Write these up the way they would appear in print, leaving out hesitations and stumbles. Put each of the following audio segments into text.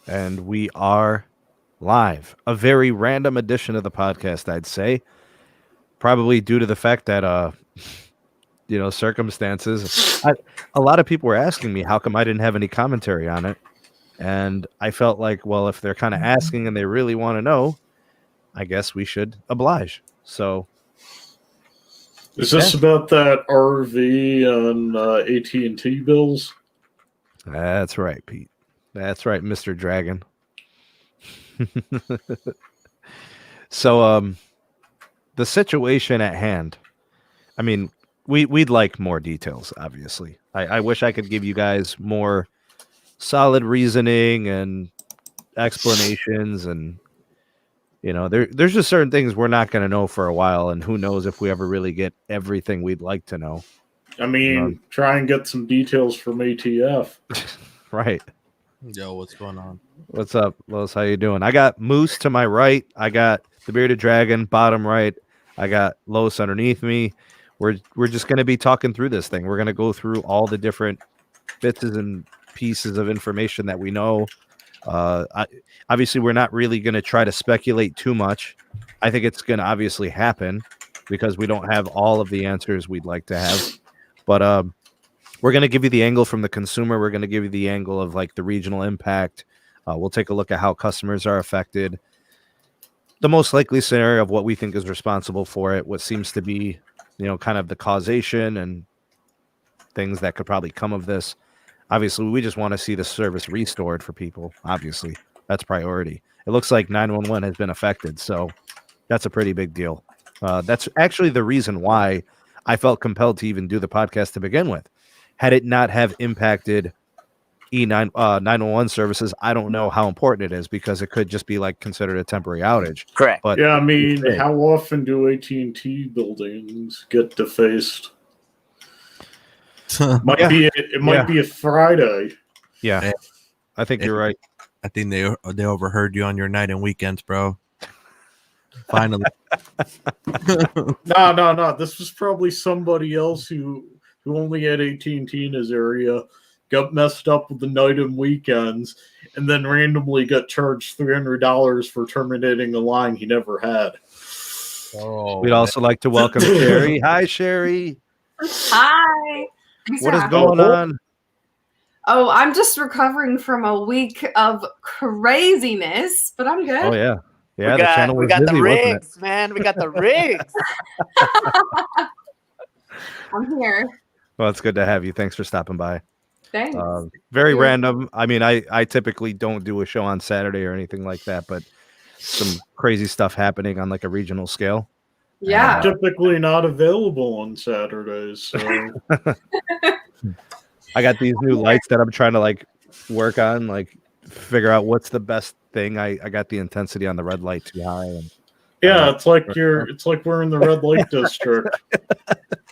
And we are live. A very random edition of the podcast, I'd say. Probably due to the fact that, circumstances. A lot of people were asking me how come I didn't have any commentary on it. And I felt like, well, if they're kind of asking and they really want to know, I guess we should oblige. So. Is this about that RV and AT&T bills? That's right, Pete. That's right, Mr. Dragon. So, the situation at hand. I mean, we'd like more details, obviously. I wish I could give you guys more solid reasoning and explanations, and there's just certain things we're not going to know for a while, and who knows if we ever really get everything we'd like to know. I mean, try and get some details from ATF. Right. Yo, what's going on? What's up, Los? How you doing? I got Moose to my right. I got the Bearded Dragon bottom right. I got Los underneath me. We're just going to be talking through this thing. We're going to go through all the different bits and pieces of information that we know. Obviously, we're not really going to try to speculate too much. I think it's going to obviously happen because we don't have all of the answers we'd like to have. But we're going to give you the angle from the consumer. We're going to give you the angle of like the regional impact. We'll take a look at how customers are affected. The most likely scenario of what we think is responsible for it, what seems to be, kind of the causation and things that could probably come of this. Obviously, we just want to see the service restored for people. Obviously, that's priority. It looks like 911 has been affected, so that's a pretty big deal. That's actually the reason why I felt compelled to even do the podcast to begin with. Had it not have impacted 911 services, I don't know how important it is because it could just be like considered a temporary outage. Correct. But yeah, I mean, how often do AT&T buildings get defaced? It might be a Friday. Yeah, I think you're right. I think they overheard you on your night and weekends, bro. Finally. No. This was probably somebody else who only had AT&T in his area, got messed up with the night and weekends, and then randomly got charged $300 for terminating a line he never had. Oh, We'd also like to welcome Sherry. Hi, Sherry. Hi. What is going on? Oh, I'm just recovering from a week of craziness, but I'm good. Oh, yeah. Yeah, we got the rigs, man. We got the rigs. I'm here. Well, it's good to have you. Thanks for stopping by. Thanks. Very random. I mean, I typically don't do a show on Saturday or anything like that, but some crazy stuff happening on like a regional scale. Yeah. Typically not available on Saturdays. So. I got these new lights that I'm trying to like work on, like figure out what's the best thing. I got the intensity on the red light too high. And, it's like we're in the red light district.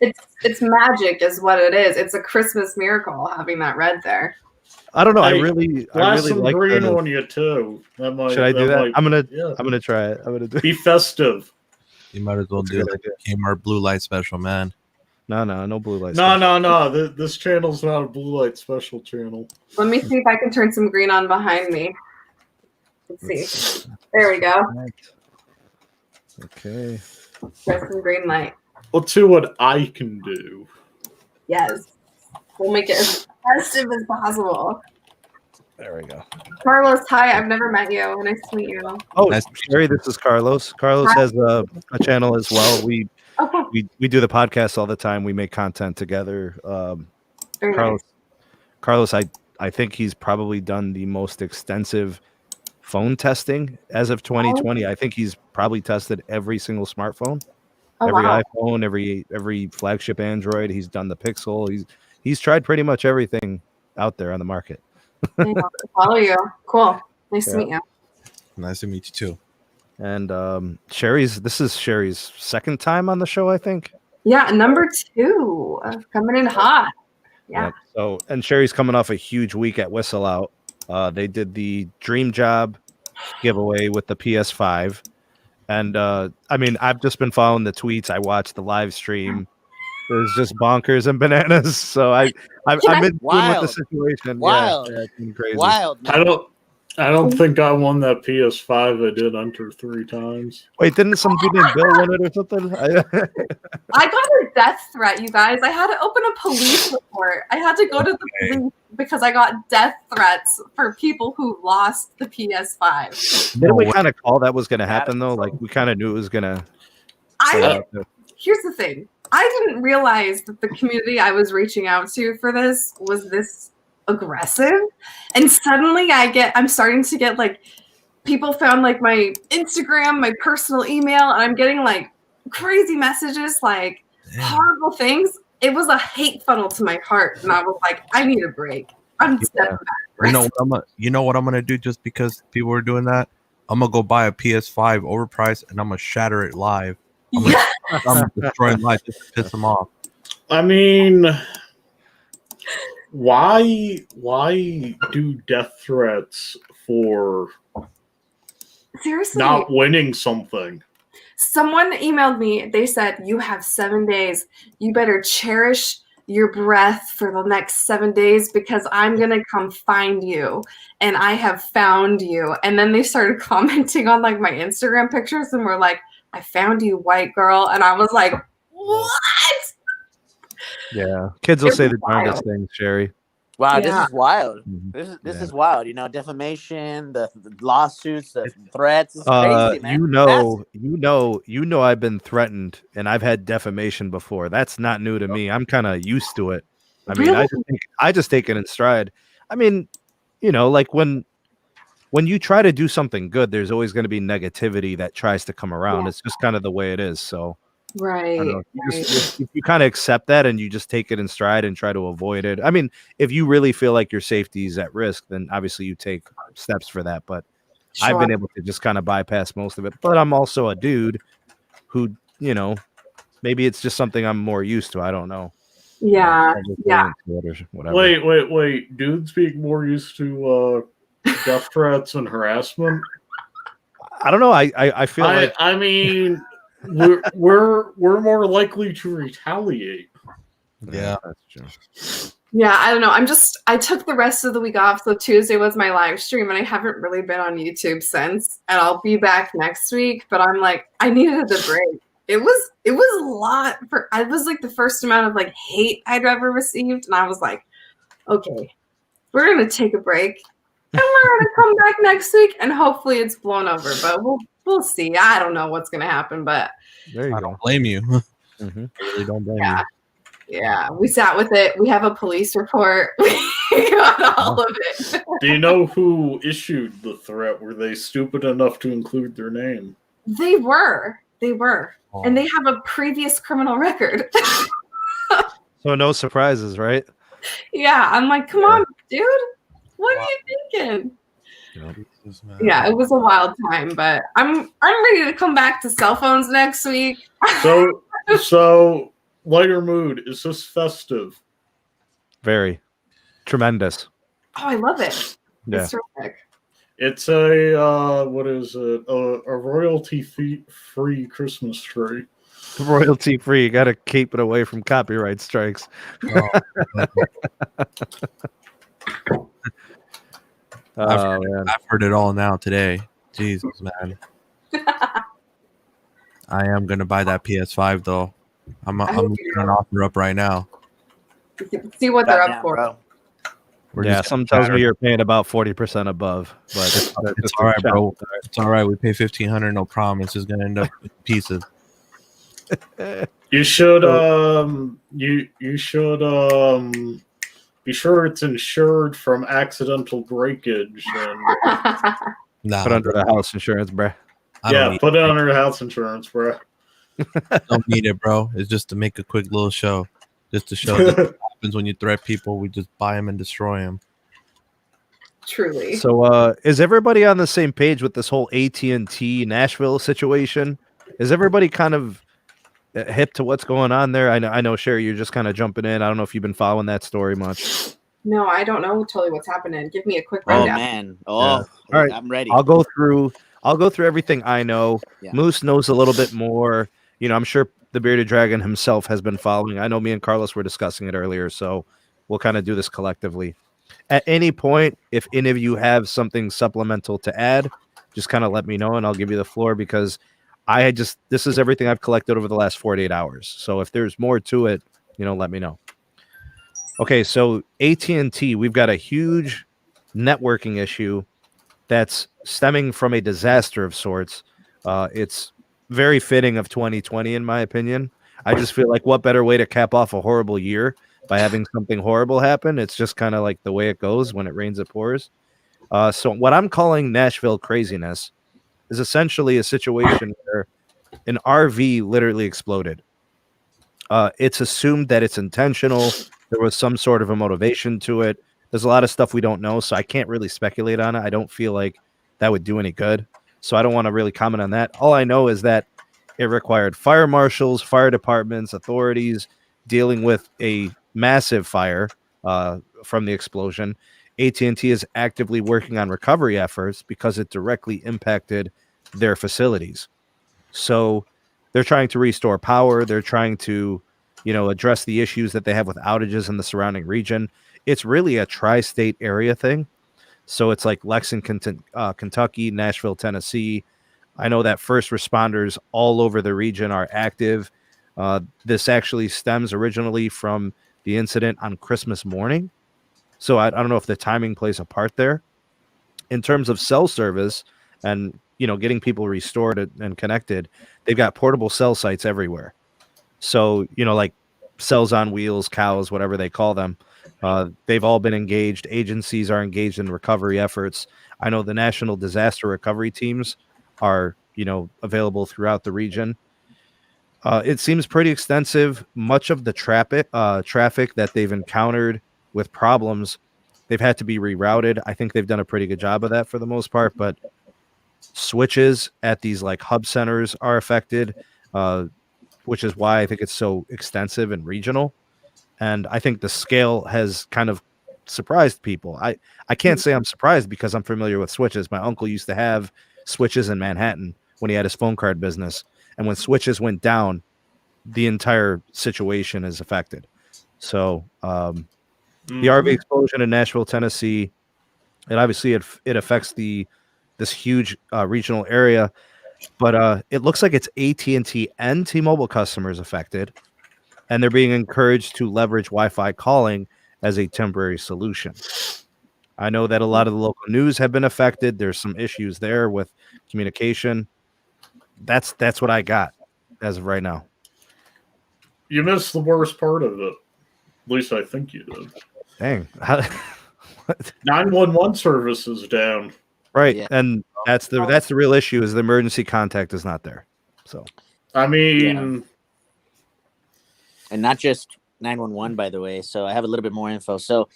It's magic is what it is. It's a Christmas miracle having that red there. I don't know. Hey, I really like green the, on you too. Should I do that? I'm gonna try it. I'm gonna be festive. You might as well do like a Kmart blue light special, man. No blue light. No. This channel's not a blue light special channel. Let me see if I can turn some green on behind me. Let's see. There we go. Okay. There's some green light. Let's see what I can do. Yes. We'll make it as festive as possible. There we go. Carlos, hi. I've never met you. Nice to meet you. Oh, Sherry, this is Carlos. Carlos has a channel as well. We do the podcast all the time. We make content together. Carlos, I think he's probably done the most extensive phone testing as of 2020. I think he's probably tested every single smartphone, every iPhone, every flagship Android. He's done the Pixel. He's tried pretty much everything out there on the market. Follow you. Cool. Nice to meet you. Nice to meet you too. And this is Sherry's second time on the show, I think. Yeah, number 2. Coming in hot. Yeah. Yep. So, and Sherry's coming off a huge week at Whistle Out. They did the Dream Job giveaway with the PS5. And I mean, I've just been following the tweets. I watched the live stream. It was just bonkers and bananas. So I've been dealing with the situation. Wild. Yeah, it's been crazy. Wild. I I don't think I won that PS5. I did enter 3 times. Wait, didn't some dude named Bill win it or something? I got a death threat, you guys. I had to open a police report. I had to go to the police because I got death threats for people who lost the PS5. Didn't we kind of call that was going to happen though? Like we kind of knew it was going to. Here's the thing. I didn't realize that the community I was reaching out to for this was this aggressive, and suddenly I'm starting to get like people found like my Instagram, my personal email, and I'm getting like crazy messages, like horrible things. It was a hate funnel to my heart, and I was like, I need a break. I'm stepping back. You know what I'm gonna do just because people are doing that? I'm gonna go buy a PS5 overpriced and I'm gonna shatter it live. I'm destroying life just to piss them off. I mean, why do death threats for Seriously, not winning something? someone emailed me. They said, you have 7 days. You better cherish your breath for the next 7 days because I'm going to come find you. And I have found you. And then they started commenting on like my Instagram pictures and were like, I found you, white girl. And I was like, what? Yeah. Kids will say the darndest things, Sherry. Wow, Yeah. this is wild. Mhm. This is wild. You know, defamation, the lawsuits, the threats. It's crazy, man. You know I've been threatened and I've had defamation before. That's not new to me. I'm kind of used to it. I mean, I just take it in stride. I mean, you know, like when you try to do something good, there's always going to be negativity that tries to come around. Yeah. It's just kind of the way it is. So Right. I don't know. You kind of accept that and you just take it in stride and try to avoid it. I mean, if you really feel like your safety is at risk, then obviously you take steps for that. But I've been able to just kind of bypass most of it. But I'm also a dude who, you know, maybe it's just something I'm more used to. I don't know. Yeah. Yeah. Whatever. Wait. Dudes being more used to death threats and harassment. I don't know. I feel like I mean, we're more likely to retaliate. Yeah. That's true. Yeah, I don't know. I took the rest of the week off. So Tuesday was my live stream, and I haven't really been on YouTube since. And I'll be back next week. But I'm like, I needed the break. It was a lot for. I was like the first amount of like hate I'd ever received, and I was like, okay, we're gonna take a break, and we're gonna come back next week, and hopefully it's blown over. But we'll see. I don't know what's gonna happen, but There you I go. don't blame you. Mm-hmm. Really don't blame yeah. you. Yeah, we sat with it. We have a police report. We got all of it. Do you know who issued the threat? Were they stupid enough to include their name? They were. Oh. And they have a previous criminal record. So no surprises, right? Yeah, I'm like, come on, dude. What are you thinking? Yeah, it was a wild time, but I'm ready to come back to cell phones next week. So lighter mood. Is this festive? Very tremendous. Oh, I love it. Yeah. It's terrific. It's a what is it? A royalty-free Christmas tree. Royalty free. You got to keep it away from copyright strikes. I've heard it all now today. Jesus, man. I am gonna buy that PS5 though. I'm looking an offer up right now. See what they're up Goddamn, for. bro. We're Yeah, just some gonna tells me you're paying about 40% above, but it's all right, bro. It's all right. We pay $1,500, no problem. It's just gonna end up in pieces. You should you should be sure it's insured from accidental breakage and Nah, put under the house insurance, bruh. I put it under house insurance, bro. don't need it, bro. It's just to make a quick little show, just to show that what happens when you threat people. We just buy them and destroy them. Truly. So, is everybody on the same page with this whole AT&T Nashville situation? Is everybody kind of hip to what's going on there? I know, Sherry, you're just kind of jumping in. I don't know if you've been following that story much. No, I don't know totally what's happening. Give me a quick Oh rundown. man. Yeah. All right. I'm ready. I'll go through everything I know. Yeah. Moose knows a little bit more. You know, I'm sure the Bearded Dragon himself has been following. I know me and Carlos were discussing it earlier, so we'll kind of do this collectively. At any point, if any of you have something supplemental to add, just kind of let me know and I'll give you the floor, because this is everything I've collected over the last 48 hours. So if there's more to it, let me know. Okay, so AT&T, we've got a huge networking issue that's stemming from a disaster of sorts. It's very fitting of 2020, in my opinion. I just feel like what better way to cap off a horrible year by having something horrible happen. It's just kind of like the way it goes. When it rains, it pours. So what I'm calling Nashville craziness is essentially a situation where an RV literally exploded. It's assumed that it's intentional. There was some sort of a motivation to it. There's a lot of stuff we don't know, so I can't really speculate on it. I don't feel like that would do any good. So I don't want to really comment on that. All I know is that it required fire marshals, fire departments, authorities dealing with a massive fire from the explosion. AT&T is actively working on recovery efforts because it directly impacted their facilities. So they're trying to restore power. They're trying to, address the issues that they have with outages in the surrounding region. It's really a tri-state area thing. So it's like Lexington, Kentucky, Nashville, Tennessee. I know that first responders all over the region are active. This actually stems originally from the incident on Christmas morning. So I don't know if the timing plays a part there. In terms of cell service and, getting people restored and connected, they've got portable cell sites everywhere. So, like cells on wheels, cows, whatever they call them. They've all been engaged. Agencies are engaged in recovery efforts. I know the national disaster recovery teams are, available throughout the region. It seems pretty extensive. Much of the traffic that they've encountered with problems, they've had to be rerouted. I think they've done a pretty good job of that for the most part, but switches at these like hub centers are affected, which is why I think it's so extensive and regional. And I think the scale has kind of surprised people. I can't say I'm surprised because I'm familiar with switches. My uncle used to have switches in Manhattan when he had his phone card business. And when switches went down, the entire situation is affected. So the RV explosion in Nashville, Tennessee, and obviously it affects this huge regional area. But it looks like it's AT&T and T-Mobile customers affected, and they're being encouraged to leverage Wi-Fi calling as a temporary solution. I know that a lot of the local news have been affected. There's some issues there with communication. That's what I got as of right now. You missed the worst part of it. At least I think you did. Dang. 911 service is down. Right. Yeah. And that's the real issue, is the emergency contact is not there. So I mean, and not just 911, by the way. So I have a little bit more info. So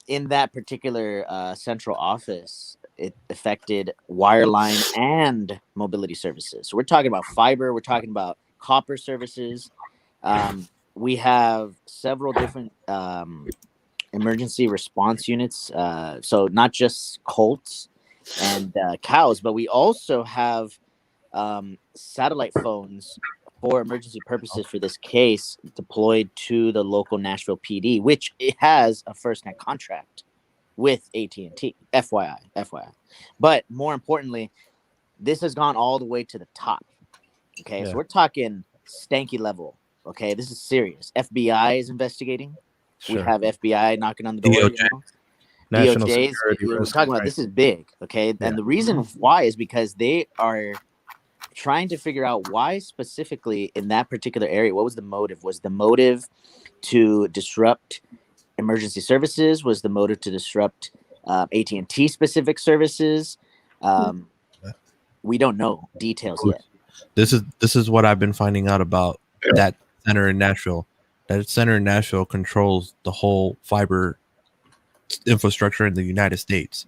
in that particular central office, it affected wireline and mobility services. So we're talking about fiber. We're talking about copper services. We have several different emergency response units. So not just Colts and cows, but we also have satellite phones for emergency purposes for this case deployed to the local Nashville PD, which it has a FirstNet contract with AT&T. FYI. But more importantly, this has gone all the way to the top. Okay, Yeah. so we're talking stanky level. Okay, this is serious. FBI is investigating. sure. We have FBI knocking on the door. DOJ. National DOJ's, security we're risk, talking about right. this is big. Okay, Yeah. and the reason why is because they are trying to figure out why specifically in that particular area. What was the motive? Was the motive to disrupt emergency services? Was the motive to disrupt AT&T specific services? We don't know details yet. This is what I've been finding out about that center in Nashville. That center in Nashville controls the whole fiber infrastructure in the United States.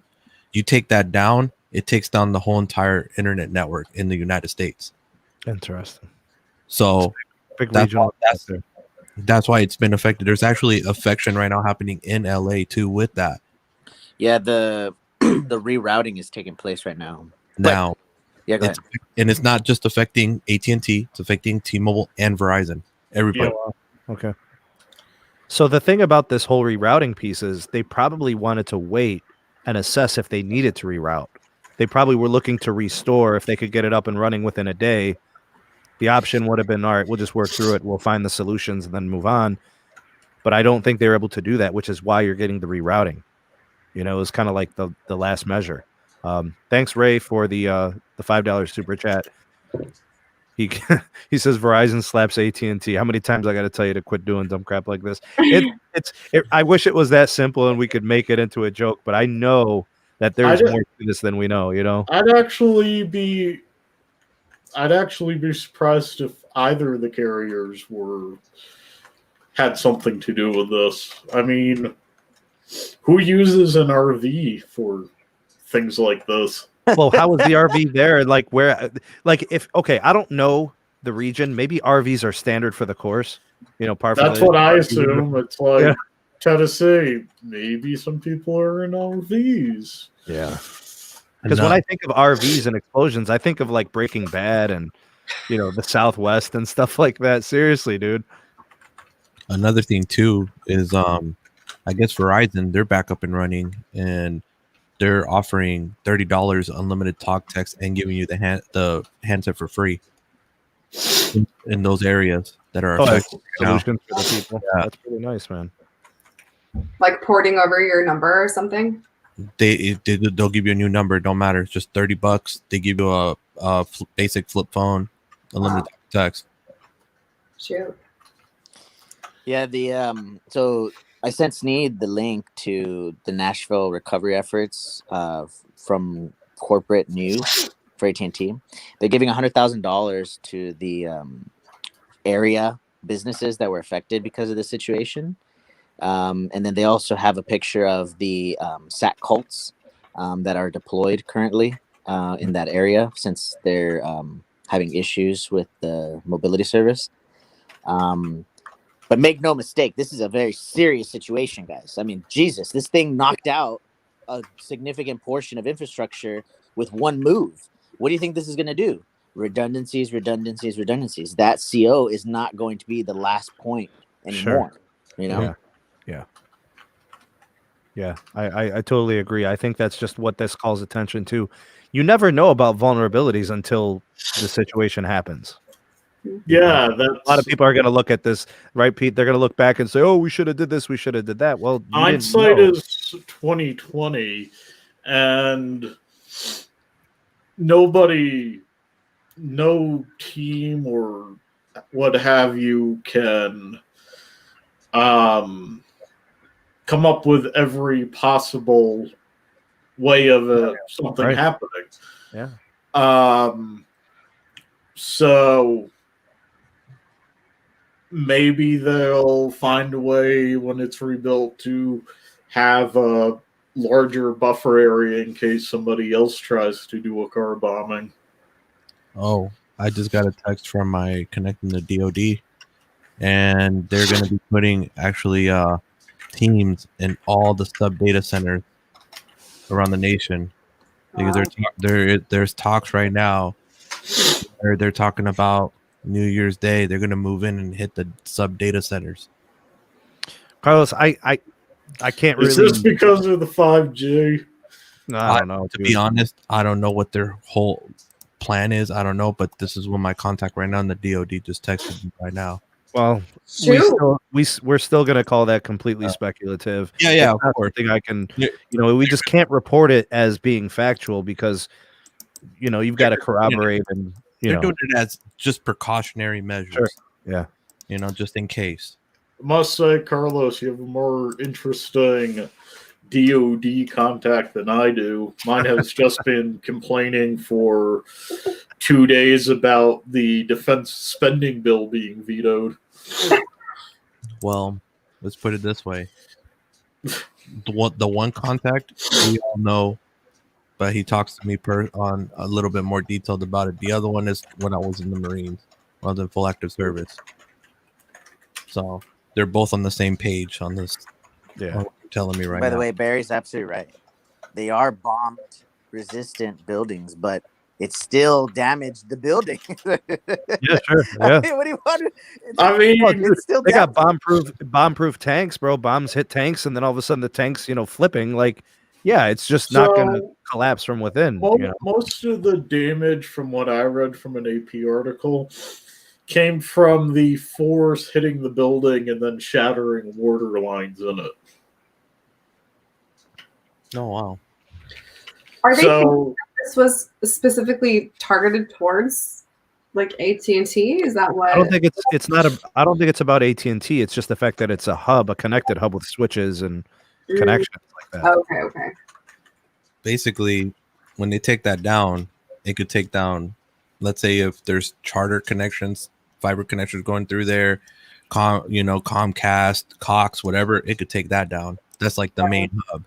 You take that down, it takes down the whole entire internet network in the United States. Interesting. So Big that's regional. that's why it's been affected. There's actually affection right now happening in LA too with that. Yeah, the rerouting is taking place right now. Now, Yeah, go ahead. and it's not just affecting AT&T, it's affecting T-Mobile and Verizon. Everybody. Okay. So the thing about this whole rerouting piece is they probably wanted to wait and assess if they needed to reroute. They probably were looking to restore if they could get it up and running within a day. The option would have been, all right, we'll just work through it. We'll find the solutions and then move on. But I don't think they were able to do that, which is why you're getting the rerouting. You know, it was kind of like the last measure. Thanks, Ray, for the $5 super chat. He says Verizon slaps AT&T. How many times I got to tell you to quit doing dumb crap like this? I wish it was that simple and we could make it into a joke, but I know that there's more to this than we know. You know, I'd actually be surprised if either of the carriers had something to do with this. I mean, who uses an RV for things like this? Well, how was the RV there? Like where? Like if I don't know the region. Maybe RVs are standard for the course. You know, That's what I assume. It's like Tennessee. Maybe some people are in RVs. Yeah. Because when I think of RVs and explosions, I think of like Breaking Bad and the Southwest and stuff like that. Seriously, dude. Another thing too is I guess Verizon, they're back up and running, and they're offering $30 unlimited talk, text, and giving you the handset for free in those areas that are affected. Solutions for the people. Yeah. That's really nice, man. Like porting over your number or something. They'll give you a new number. It don't matter. It's just $30. They give you a basic flip phone, unlimited text. Shoot. Yeah, so I sent Sneed the link to the Nashville recovery efforts from corporate news for AT&T. They're giving $100,000 to the area businesses that were affected because of the situation. And then they also have a picture of the SAT cults that are deployed currently in that area since they're having issues with the mobility service. But make no mistake, this is a very serious situation, guys. I mean, Jesus, this thing knocked out a significant portion of infrastructure with one move. What do you think this is going to do? Redundancies. That CO is not going to be the last point anymore. Sure. Yeah, I totally agree. I think that's just what this calls attention to. You never know about vulnerabilities until the situation happens. Yeah, a lot of people are going to look at this, right, Pete? They're going to look back and say, "Oh, we should have did this. We should have did that." Well, hindsight is 2020, and no team or what have you can come up with every possible way of something happening. Yeah. So maybe they'll find a way when it's rebuilt to have a larger buffer area in case somebody else tries to do a car bombing. Oh, I just got a text from my connecting to DOD, and they're going to be putting actually teams in all the sub data centers around the nation, because there's talks right now. They're talking about New Year's Day. They're going to move in and hit the sub data centers. Carlos, I can't really. Is this because of the 5G? No, I don't know. To be honest, I don't know what their whole plan is. I don't know, but this is what my contact right now in the DOD just texted me right now. Well, we're still going to call that completely speculative. Yeah, of course. I can, we just can't report it as being factual because, you've got to corroborate and. They're doing it as just precautionary measures. Sure. Yeah. Just in case. I must say, Carlos, you have a more interesting DOD contact than I do. Mine has just been complaining for 2 days about the defense spending bill being vetoed. Well, let's put it this way. The one contact we all know, but he talks to me on a little bit more detailed about it. The other one is when I was in the Marines, when I was in full active service. So they're both on the same page on this. Yeah, what you're telling me By the way, Barry's absolutely right. They are bomb-resistant buildings, but it still damaged the building. Yeah, sure. Yeah. I mean, what do you want? I mean, Oh, dude, It's still they got damaged. bomb-proof tanks, bro. Bombs hit tanks, and then all of a sudden the tanks, flipping. Like, yeah, it's just not gonna collapse from within. Most of the damage, from what I read from an AP article, came from the force hitting the building and then shattering water lines in it. Oh wow. Are they So thinking that this was specifically targeted towards like AT&T? Is that what? I don't think it's not a. I don't think it's about AT&T. It's just the fact that it's a connected hub with switches and connections like that. Okay. Basically, when they take that down, it could take down, let's say if there's charter connections, fiber connections going through there, Comcast, Cox, whatever, it could take that down. That's like the main hub.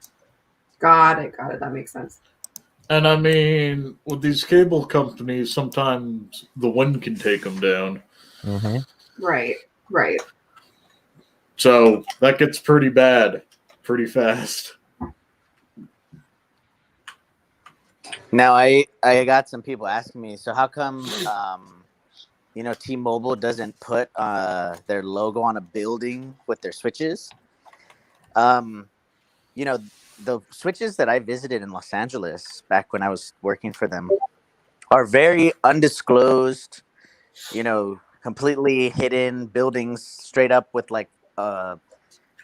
Got it. That makes sense. And I mean, with these cable companies, sometimes the wind can take them down. Mm-hmm. Right. So that gets pretty bad pretty fast. Now, I got some people asking me, so how come, T-Mobile doesn't put their logo on a building with their switches? The switches that I visited in Los Angeles back when I was working for them are very undisclosed, completely hidden buildings straight up with like a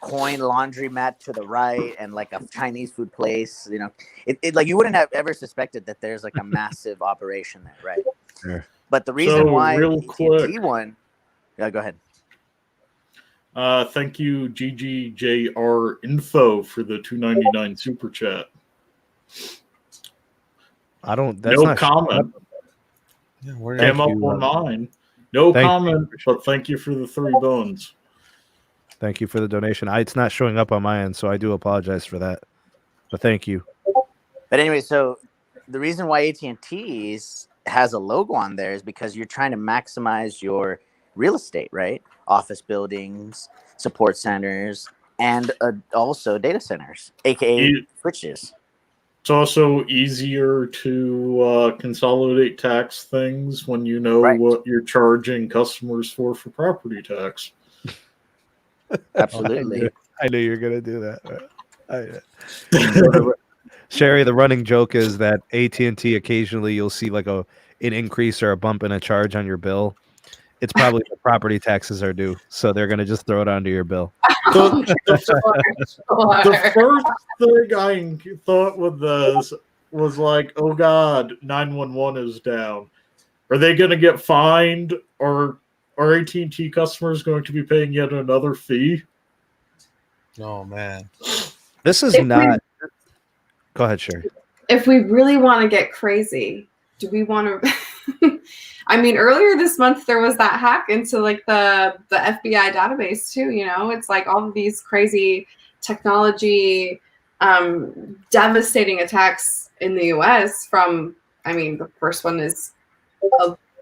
coin laundromat to the right and like a Chinese food place. It like you wouldn't have ever suspected that there's like a massive operation there, right? Sure. But the reason why real quick, AT&T one, yeah, go ahead. Thank you, GGJR Info, for the $2.99 super chat. I don't. That's no not comment. Yeah, Came up on mine. No comment, but thank you for the 3 bones. Thank you for the donation. It's not showing up on my end, so I do apologize for that. But thank you. But anyway, so the reason why AT&T has a logo on there is because you're trying to maximize your real estate, right? Office buildings, support centers, and also data centers, aka switches. It's also easier to consolidate tax things when you know what you're charging customers for property tax. Absolutely. I knew you were going to do that. Sherry, the running joke is that AT&T occasionally you'll see like an increase or a bump in a charge on your bill. It's probably the property taxes are due, so they're going to just throw it onto your bill. The first thing I thought with this was like, oh God, 911 is down. Are they going to get fined, or are AT&T customers going to be paying yet another fee? Oh man, this is not. Go ahead, Sherry. If we really want to get crazy, do we want to? I mean, earlier this month there was that hack into like the FBI database too. It's like all of these crazy technology, devastating attacks in the U.S. from. I mean, the first one is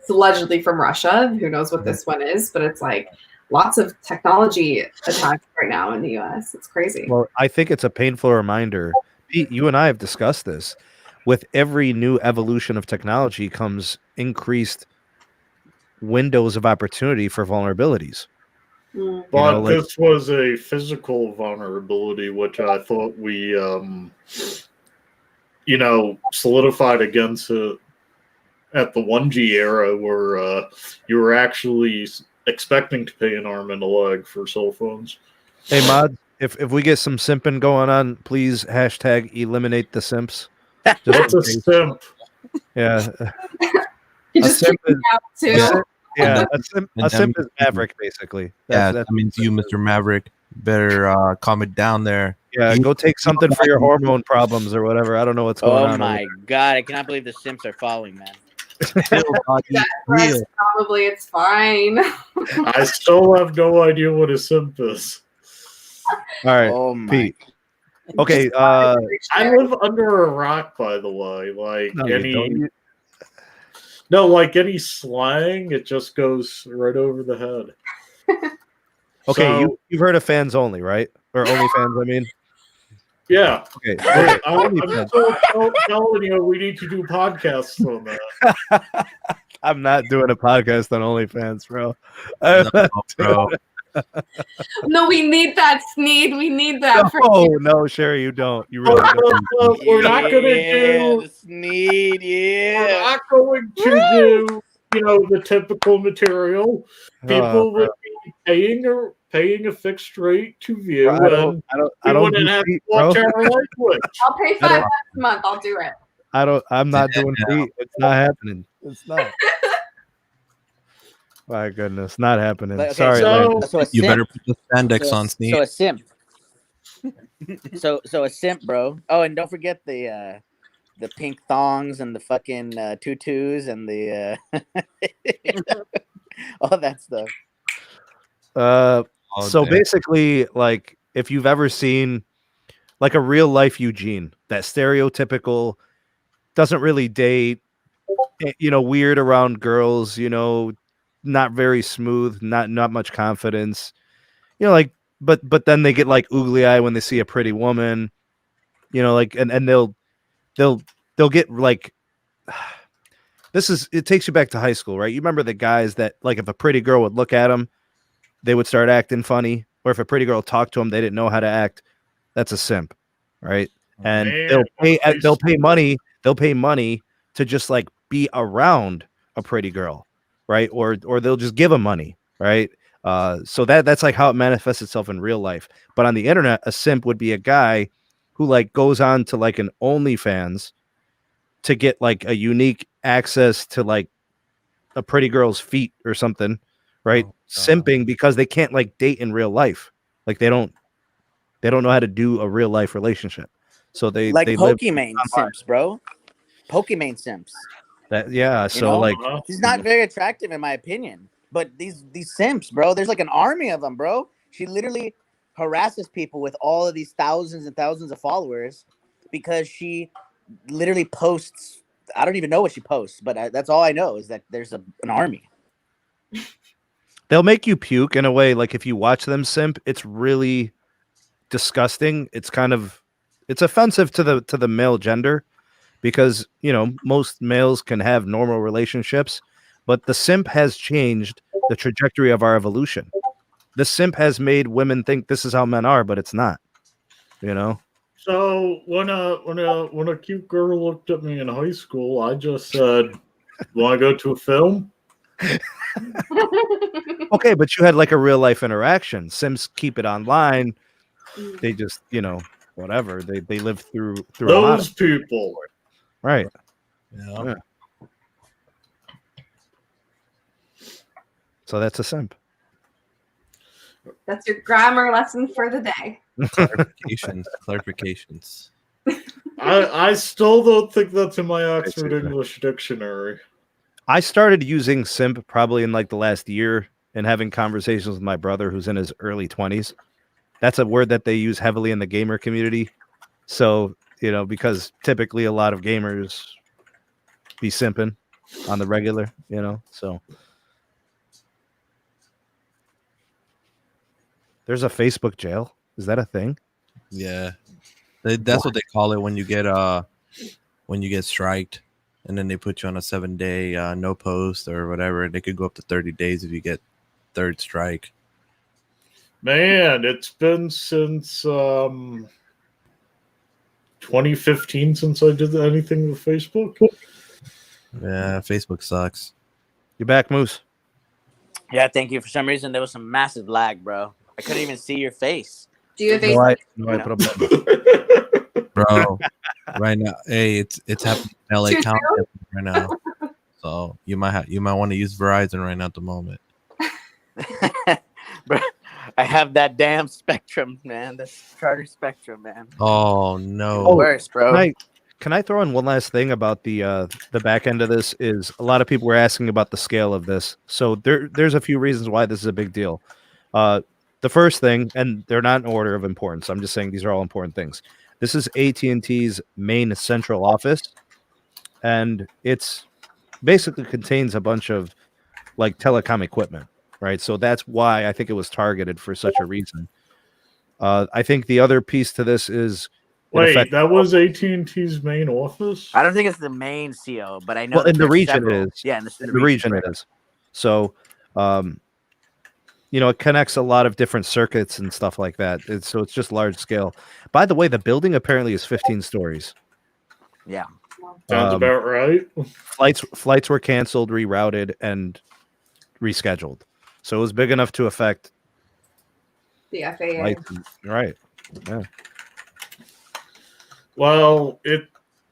allegedly from Russia. Who knows what this one is? But it's like lots of technology attacks right now in the U.S. It's crazy. Well, I think it's a painful reminder. Pete, you and I have discussed this. With every new evolution of technology comes increased windows of opportunity for vulnerabilities. But this was a physical vulnerability, which I thought we, solidified against it at the 1G era, where you were actually expecting to pay an arm and a leg for cell phones. Hey, Mod, if we get some simping going on, please hashtag eliminate the simps. What's a simp? Yeah. You just kicked me out too. Yeah, a simp is Maverick, basically. That means you, Mr. Maverick, better calm it down there. Yeah, go take something for your hormone problems or whatever. I don't know what's going on. Oh my God, I cannot believe the simps are following, man. Probably it's fine. I still have no idea what a simp is. All right, oh my. Pete. Okay, I live under a rock, by the way. Like like any slang, it just goes right over the head. Okay, you've heard of fans only, right? Or OnlyFans, I mean. Yeah. Okay. I'm telling you, we need to do podcasts on that. I'm not doing a podcast on OnlyFans, bro. No, bro. No, we need that, Sneed. We need that. For No, Sherry, you don't. You really don't. We're not going to do. the Sneed, We're yeah. not going to do. The typical material. People would be paying a fixed rate to view, I don't we do wouldn't have to feet, watch bro. our language. I'll pay $5 a month. I'll do it. I'm not doing Yeah. feet. It's not happening. It's not. My goodness, not happening. But, okay, Sorry, so- Landon. So a You simp. better put the spandex on, Sneak. So a simp. so a simp, bro. Oh, and don't forget the pink thongs and the fucking tutus and the all that stuff. So basically, like, if you've ever seen like a real life Eugene, that stereotypical, doesn't really date, weird around girls, not very smooth, not much confidence, but then they get like oogly eye when they see a pretty woman, like, and they'll get like, it takes you back to high school, right? You remember the guys that, like, if a pretty girl would look at them, they would start acting funny, or if a pretty girl talked to them, they didn't know how to act. That's a simp, right? And Man, they'll pay money to just like be around a pretty girl, right? Or they'll just give them money, right? So that's like how it manifests itself in real life. But on the internet, a simp would be a guy who like goes on to like an OnlyFans to get like a unique access to like a pretty girl's feet or something, right? Simping because they can't like date in real life. Like they don't know how to do a real life relationship. So they live Pokimane simps, bro. Pokimane simps. that, yeah. So like He's not very attractive in my opinion. But these simps, bro, there's like an army of them, bro. She literally harasses people with all of these thousands and thousands of followers because she literally posts. I don't even know what she posts, but that's all I know is that there's an army. they'll make you puke in a way. Like if you watch them simp, it's really disgusting. It's offensive to the male gender because most males can have normal relationships, but the simp has changed the trajectory of our evolution. The simp has made women think this is how men are, but it's not. So when a cute girl looked at me in high school, I just said, "Want to go to a film?" Okay, but you had like a real life interaction. Sims keep it online. They just, whatever. They live through a lot Those of, people. right. Yeah. So that's a simp. That's your grammar lesson for the day. Clarifications. I still don't think that's in my Oxford Cesar. English dictionary. I started using simp probably in like the last year and having conversations with my brother who's in his early 20s. That's a word that they use heavily in the gamer community. So, because typically a lot of gamers be simping on the regular, so. There's a Facebook jail. Is that a thing? Yeah, that's what they call it when you get striked, and then they put you on a 7-day no post or whatever. They could go up to 30 days if you get third strike. Man, it's been since 2015 since I did anything with Facebook. Yeah, Facebook sucks. You back, Moose? Yeah, thank you. For some reason, there was some massive lag, bro. I couldn't even see your face. Do you have No, I a put up. Bro, right now, hey, it's happening in LA Choo-choo. County right now. So you might want to use Verizon right now at the moment. Bro, I have that damn Spectrum, man. The Charter Spectrum, man. Oh no. Oh, Worse, bro. Can I throw in one last thing about the back end of this? Is a lot of people were asking about the scale of this. So there's a few reasons why this is a big deal. The first thing, and they're not in order of importance. I'm just saying these are all important things. This is AT&T's main central office, and it's basically contains a bunch of like telecom equipment, right? So that's why I think it was targeted for such a reason. I think the other piece to this is Wait, that was AT&T's main office? I don't think it's the main CO, but I know. Well, in the there's region several. it is. Yeah, in the region right. it is. So, it connects a lot of different circuits and stuff like that. So it's just large scale. By the way, the building apparently is 15 stories. Yeah. Sounds about right. Flights were canceled, rerouted, and rescheduled. So it was big enough to affect The FAA. flights. Right. Yeah. Well,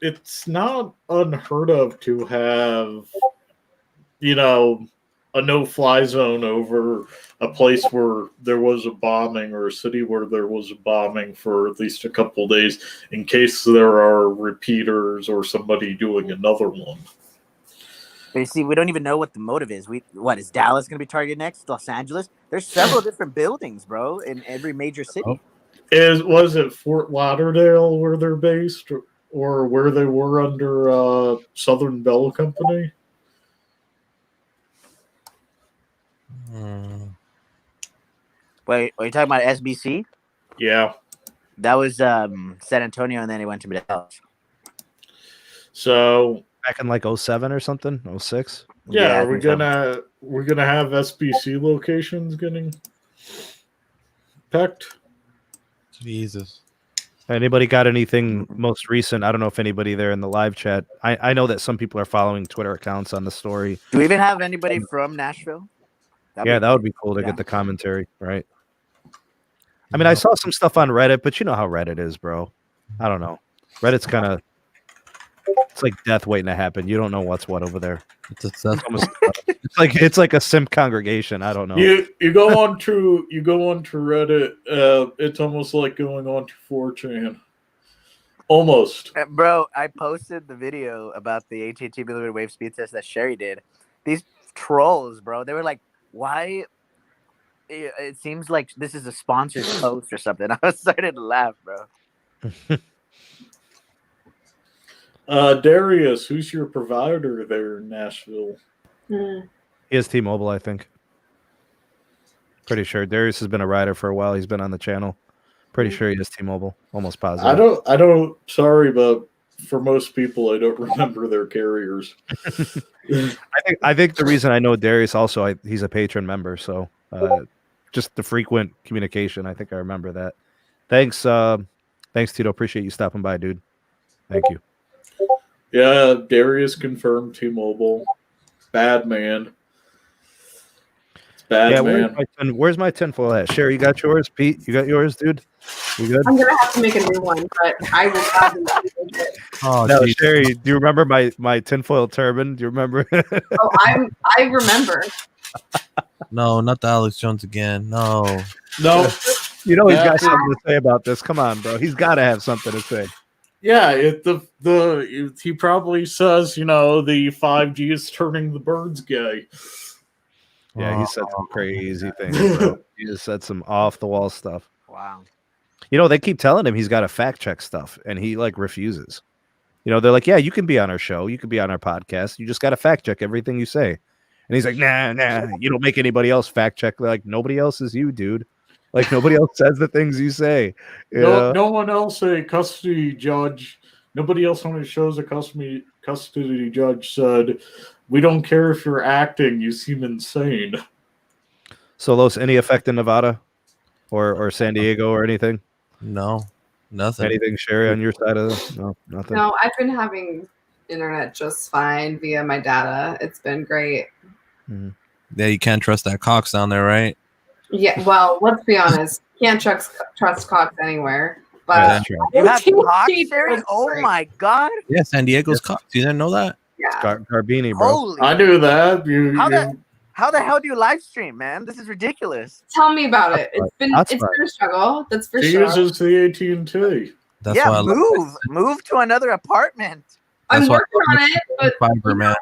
it's not unheard of to have, a no-fly zone over a place where there was a bombing or a city where there was a bombing for at least a couple days in case there are repeaters or somebody doing another one. But you see, we don't even know what the motive is. What is Dallas going to be targeted next? Los Angeles? There's several different buildings, bro, in every major city. Was it Fort Lauderdale where they're based, or where they were under Southern Bell Company? Wait, are you talking about SBC? Yeah. That was San Antonio, and then it went to Dallas. So back in like 07 or something, 06. Yeah, we're gonna have SBC locations getting pecked. Jesus. Anybody got anything most recent? I don't know if anybody there in the live chat. I know that some people are following Twitter accounts on the story. Do we even have anybody from Nashville? That would be cool to get the commentary, right? I mean, I saw some stuff on Reddit, but you know how Reddit is, bro. I don't know. Reddit's kind of, it's like death waiting to happen. You don't know what's what over there. It's like a simp congregation. I don't know. You go on to Reddit. It's almost like going on to 4chan. Almost, bro. I posted the video about the AT&T millimeter wave speed test that Sherry did. These trolls, bro. They were like, "Why?" It seems like this is a sponsored post or something. I was starting to laugh, bro. Darius, who's your provider there in Nashville? He has T-Mobile, I think. Pretty sure. Darius has been a rider for a while. He's been on the channel. Pretty sure he has T-Mobile. Almost positive. I don't. Sorry, but for most people, I don't remember their carriers. I think the reason I know Darius also, he's a patron member, so just the frequent communication. I think I remember that. Thanks, Tito. Appreciate you stopping by, dude. Thank you. Yeah, Darius confirmed T-Mobile. Bad man. It's bad man. Where's my tinfoil hat? Sherry, you got yours? Pete, you got yours, dude? You good? I'm gonna have to make a new one, but I will probably make it. Oh no, geez. Sherry, do you remember my tinfoil turban? Do you remember? I remember. No, not the Alex Jones again. No. You know he's got something to say about this. Come on, bro. He's got to have something to say. Yeah, he probably says, the 5G is turning the birds gay. Yeah, he said some crazy things, bro. He just said some off the wall stuff. Wow. They keep telling him he's got to fact check stuff, and he refuses. They're like, yeah, you can be on our show, you can be on our podcast, you just got to fact check everything you say. And he's like, nah, you don't make anybody else fact check. Like, nobody else is you, dude. Like, nobody else says the things you say. No one else, a custody judge, nobody else on his show's a custody judge said, we don't care if you're acting, you seem insane. So, Los, any effect in Nevada or San Diego or anything? No, nothing. Anything, Sherry, on your side of this? No, nothing. No, I've been having internet just fine via my data. It's been great. Mm-hmm. Yeah, you can't trust that Cox down there, right? Yeah, well, let's be honest. Can't trust Cox anywhere. But yeah, that's true. You have Cox, Sherry? Oh my God! Yeah, San Diego's Cox. You didn't know that? Yeah, Garbini, bro. Holy I knew that. How the hell do you live stream, man? This is ridiculous. Tell me about it. It's been a struggle. That's for sure. He uses the AT&T. That's why I move to another apartment. I'm working on it, but fiber, man.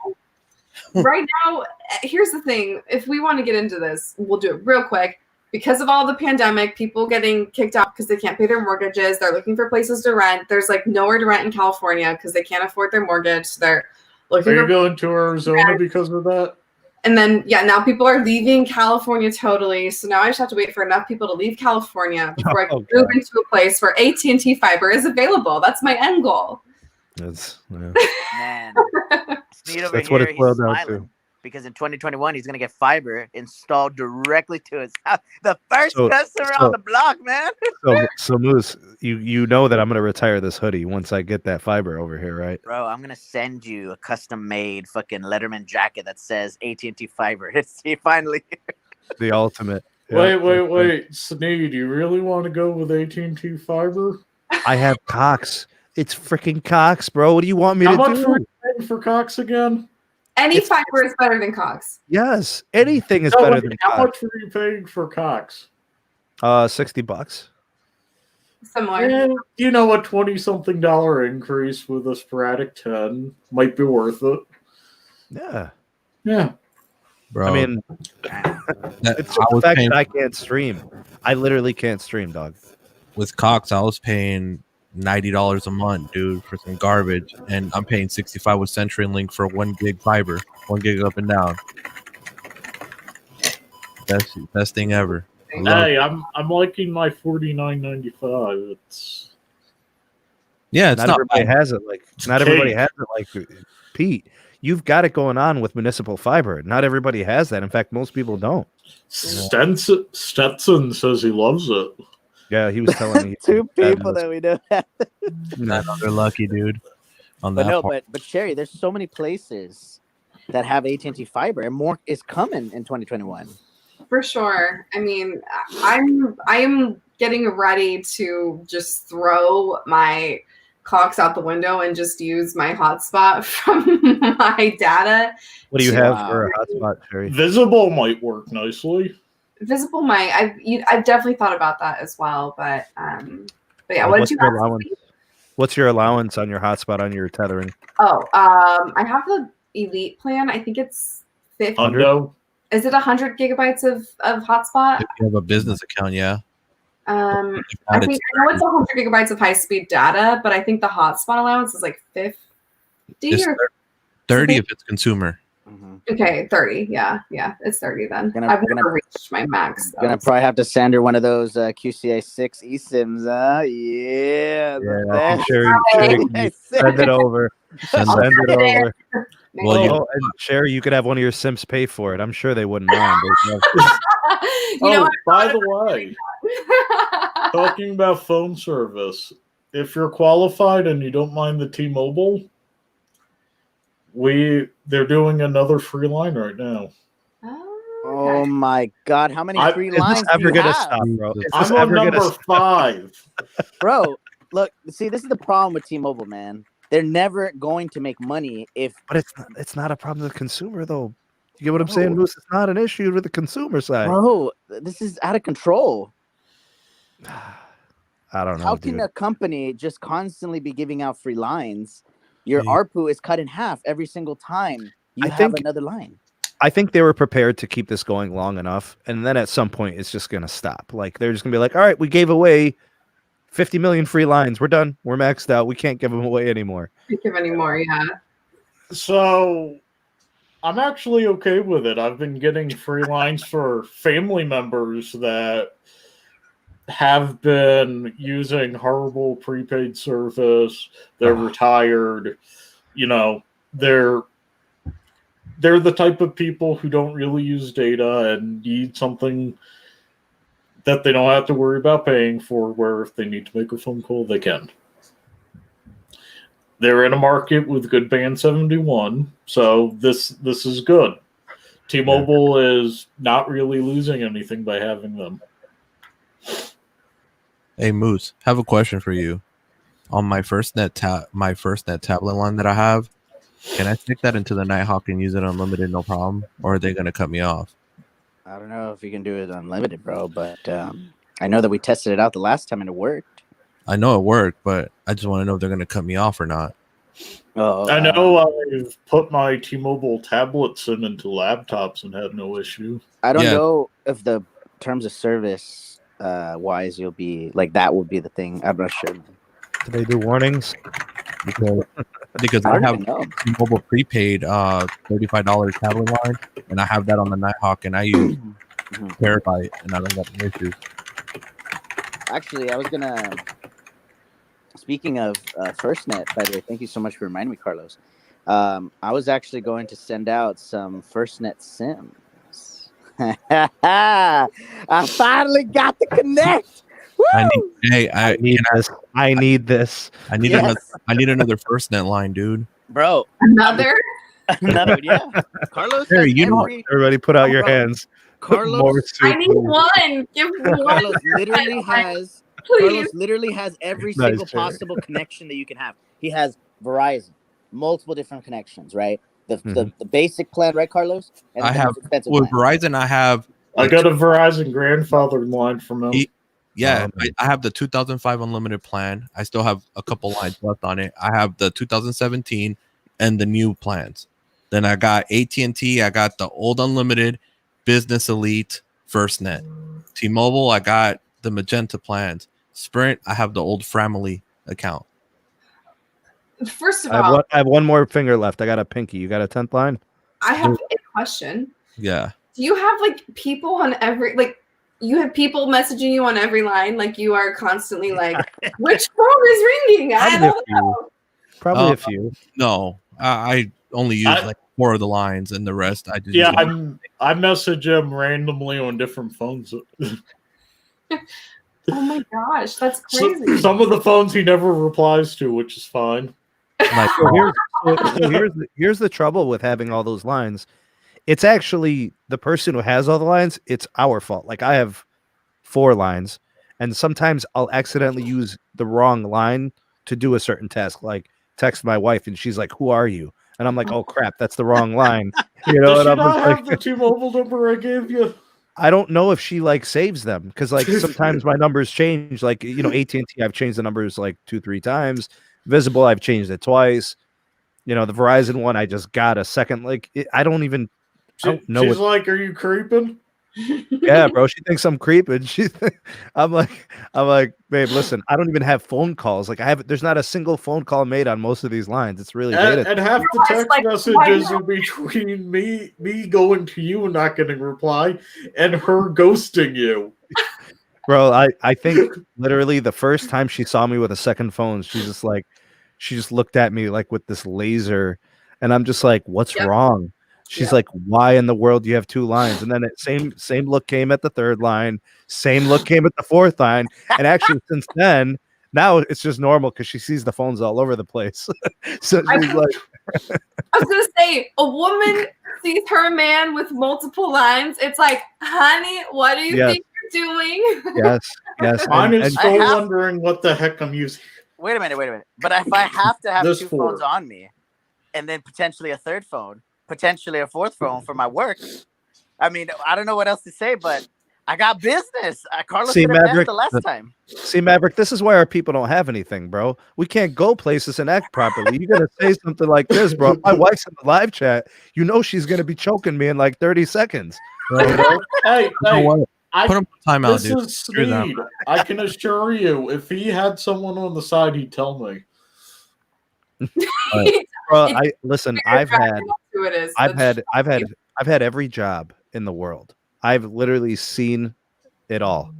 Right now, here's the thing. If we want to get into this, we'll do it real quick. Because of all the pandemic, people getting kicked out because they can't pay their mortgages. They're looking for places to rent. There's nowhere to rent in California because they can't afford their mortgage. So they're looking. Are you going to Arizona because of that? And then, now people are leaving California totally. So now I just have to wait for enough people to leave California before I can move into a place where AT&T fiber is available. That's my end goal. That's Man, Sneed over That's here, what it's he's boiled down to. smiling because in 2021 he's gonna get fiber installed directly to his house. The first So- customer so- on the block, man. So Moose, you know that I'm gonna retire this hoodie once I get that fiber over here, right? Bro, I'm gonna send you a custom-made fucking Letterman jacket that says AT&T fiber. It's finally here. The ultimate. Yeah. Wait, Sneed, you really want to go with AT&T fiber? I have Cox. It's freaking Cox, bro. What do you want me How to much do? were you paying for Cox again? Any fiber is better than Cox. Yes, anything is No, better wait, than how Cox. much were you paying for Cox? $60. Similar. And you know, a $20-something increase with a sporadic 10 might be worth it. Yeah. Yeah. Bro. I mean, that, it's I just the was fact paying that I can't stream. I literally can't stream, dog. with Cox. I was paying $90 a month, dude, for some garbage, and I'm paying $65 with CenturyLink for 1 gig fiber, 1 gig up and down. Best thing ever. I love it. Hey, I'm liking my $49.95. It's Yeah, it's Not not everybody bad. has it like. Not everybody has it like Pete. You've got it going on with municipal fiber. Not everybody has that. In fact, most people don't. Stetson says he loves it. Yeah, he was telling me. Two people that we know. I know they're lucky, dude. On that But no, part. but Sherry, there's so many places that have AT&T fiber, and more is coming in 2021. For sure. I mean, I am getting ready to just throw my Cox out the window and just use my hotspot from my data. What do you have Wow. for a hotspot, Sherry? Visible might work nicely. Visible might. I've definitely thought about that as well. But yeah, what did you your ask allowance? me? What's your allowance on your hotspot on your tethering? Oh, I have the elite plan. I think it's 50. Hundo. Is it 100 gigabytes of hotspot? If you have a business account, yeah. I If not, think I know it's 100 gigabytes of high speed data, but I think the hotspot allowance is like 50 it's or 30 if it's consumer. okay, 30. Yeah, it's 30 then. I've never reached my max. Gonna probably have to send her one of those QCI 6 eSIMs. Yeah, Sherry can send it over. Send it over. Well, you- and Sherry, you could have one of your simps pay for it. I'm sure they wouldn't mind. You know Oh, what? by the way, talking about phone service, if you're qualified and you don't mind the T-Mobile, they're doing another free line right now. Oh my God! How many free Is this lines do ever you gonna have? stop, bro? Is this I'm on ever gonna number stop? 5. Bro, look, see, this is the problem with T-Mobile, man. They're never going to make money if But it's not a problem with the consumer, though. You get what I'm saying, Moose? It's not an issue with the consumer side. bro, this is out of control. I don't know. How can dude. a company just constantly be giving out free lines? Your Yeah. ARPU is cut in half every single time you I have think- another line. I think they were prepared to keep this going long enough, and then at some point it's just gonna stop. Like they're just gonna be like, all right, we gave away 50 million free lines. We're done. We're maxed out. We can't give them away anymore. Can't give any more. Yeah. So I'm actually okay with it. I've been getting free lines for family members that have been using horrible prepaid service. They're retired. You know, they're the type of people who don't really use data and need something that they don't have to worry about paying for, where if they need to make a phone call, they can. They're in a market with good band 71, so this is good. T-Mobile is not really losing anything by having them. Hey Moose, have a question for you. On my first net tablet line that I have, can I stick that into the Nighthawk and use it unlimited, no problem? Or are they gonna cut me off? I don't know if you can do it unlimited, bro, but I know that we tested it out the last time and it worked. I know it worked, but I just want to know if they're gonna cut me off or not. Oh, I know I've put my T-Mobile tablets into laptops and had no issue. I don't Yeah. know if the terms of service wise you'll be like that would be the thing. I'm not sure. Do they do warnings? Because because I I don't have even know. T-Mobile prepaid $35 traveling line, and I have that on the Nighthawk, and I use terabyte, and I don't got any issues. Actually, I was gonna. Speaking of FirstNet, by the way, thank you so much for reminding me, Carlos. I was actually going to send out some FirstNet Sims. I finally got the connect. Woo! I need this. I need this. I need Yes. another. I need another FirstNet line, dude. Bro. Another? Another, yeah. Carlos Hey, has you know- every. Everybody, put out your Bro, hands. Carlos, More I need super- one. Give me one. Carlos literally has. Please. Carlos literally has every Nice, single Jerry. possible connection that you can have. He has Verizon, multiple different connections, right? The basic plan, right, Carlos? And I the have most expensive with plan. Verizon. I have. I got a Verizon grandfather line from him. Yeah, Oh, I have the 2005 unlimited plan. I still have a couple lines left on it. I have the 2017 and the new plans. Then I got AT&T. I got the old unlimited, business elite, FirstNet. T-Mobile. I got the magenta plans. Sprint. I have the old family account. First of I have, all, I have one more finger left. I got a pinky. You got a 10th line? I have a question. Yeah. Do you have like people on every you have people messaging you on every line? Like you are constantly like, which phone is ringing? I Probably a don't few. know. Probably a few. No, I only use like 4 of the lines, and the rest I just Yeah, use I message him randomly on different phones. Oh my gosh, that's crazy. Some of the phones he never replies to, which is fine. like Here's the trouble with having all those lines. It's actually the person who has all the lines. It's our fault. Like I have 4 lines, and sometimes I'll accidentally use the wrong line to do a certain task. Like text my wife, and she's like, "Who are you?" And I'm like, "Oh crap, that's the wrong line." You know, Does and she I'm not just have like, the T-Mobile number I gave you? I don't know if she like saves them because like sometimes my numbers change. Like AT&T, I've changed the numbers like 2-3 times. Visible, I've changed it twice. The Verizon one, I just got a second. Like I don't even. I don't know. She's like, "Are you creeping?" Yeah, bro. She thinks I'm creeping. I'm like, babe, listen, I don't even have phone calls. Like there's not a single phone call made on most of these lines. It's really beta. And half the it's text like, messages are between me going to you and not getting a reply, and her ghosting you. Bro, I think literally the first time she saw me with a second phone, she just looked at me like with this laser, and I'm just like, what's wrong? She's like, why in the world do you have 2 lines? And then it same look came at the 3rd line, same look came at the 4th line, and actually since then, now it's just normal because she sees the phones all over the place. So she's like, I was gonna say, a woman sees her man with multiple lines. It's like, honey, what do you think you're doing? yes. Mine is I still have- wondering what the heck I'm using. Wait a minute. But if I have to have This 2 four. phones on me, and then potentially a 3rd phone, potentially a 4th phone for my work, I mean, I don't know what else to say, but I got business. Carlos See, did it Maverick, the last time. See, Maverick, this is why our people don't have anything, bro. We can't go places and act properly. You gotta say something like this, bro. My wife's in the live chat. She's gonna be choking me in like 30 seconds. Hey, Put him on timeout, this dude. is Screw that. Sneed. I can assure you, if he had someone on the side, he'd tell me. Bro, I've had Who it is. I've had every job in the world. I've literally seen it all.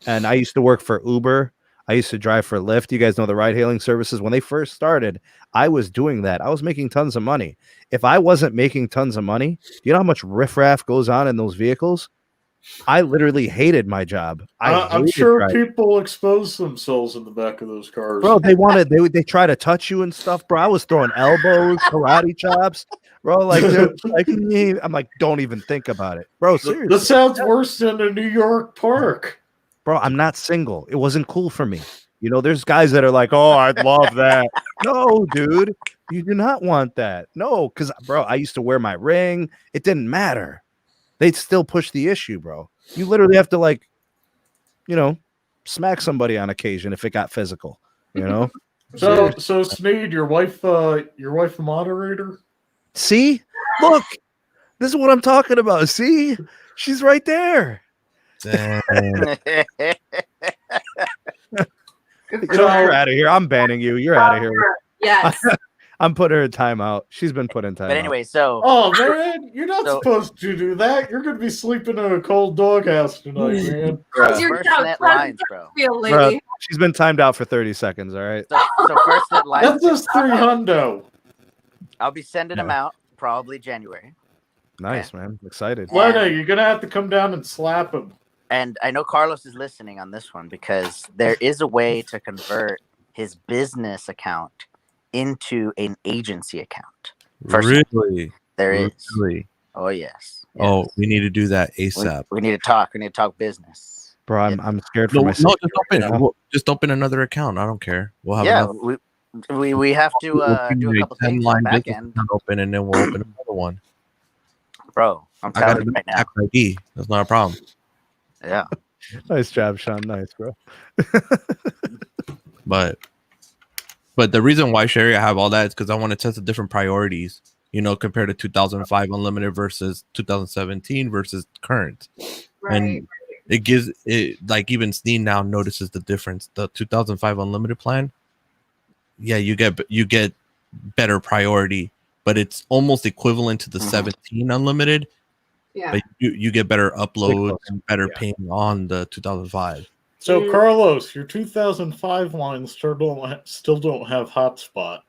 And I used to work for Uber. I used to drive for Lyft. You guys know the ride hailing services. When they first started, I was doing that. I was making tons of money. If I wasn't making tons of money, do you know how much riffraff goes on in those vehicles? I literally hated my job. I'm sure people expose themselves in the back of those cars. Bro, they try to touch you and stuff, bro. I was throwing elbows, karate chops, bro. Like, I'm like, don't even think about it, bro. Seriously, This sounds worse than a New York park. Bro, I'm not single. It wasn't cool for me. There's guys that are like, oh, I'd love that. No, dude, you do not want that. No, because, bro, I used to wear my ring. It didn't matter. They'd still push the issue, bro. You literally have to, smack somebody on occasion if it got physical, So Sneed, your wife a moderator? See? Look, this is what I'm talking about. See? She's right there. Good for You're her. out of here. I'm banning you. You're out of here. Yes. I'm putting her in timeout. She's been put in timeout. But anyway, so Oh man, you're not So- supposed to do that. You're gonna be sleeping in a cold doghouse tonight, man. How's your first couch net lines, bro. feel Bruh, lately? she's been timed out for 30 seconds. All right. So first net lines. That's just $300. I'll be sending them out probably January. Nice, man. Excited. Lena, you're gonna have to come down and slap him. And I know Carlos is listening on this one because there is a way to convert his business account into an agency account. Really? There is. Really? Oh yes. Oh, Yes. we need to do that ASAP. We need to talk. We need to talk business. Bro, I'm scared for No, my just open. safety right now. Just open another account. I don't care. We'll have Yeah, enough. we have to We'll do a create couple 10 things on line the back business end, account open, and then we'll open another one. bro. I'm I got telling a you right now. tax ID. That's not a problem. Yeah. Nice job, Sean. Nice, bro. But the reason why, Sherry, I have all that is because I want to test the different priorities. You know, compared to 2005 unlimited versus 2017 versus current. Right. And it gives it, like, even Sneed now notices the difference. The 2005 unlimited plan, yeah, you get better priority, but it's almost equivalent to the 17 unlimited. Yeah. But you get better uploads close. and better Yeah. paying on the 2005. So Carlos, your 2005 lines still don't have hotspot.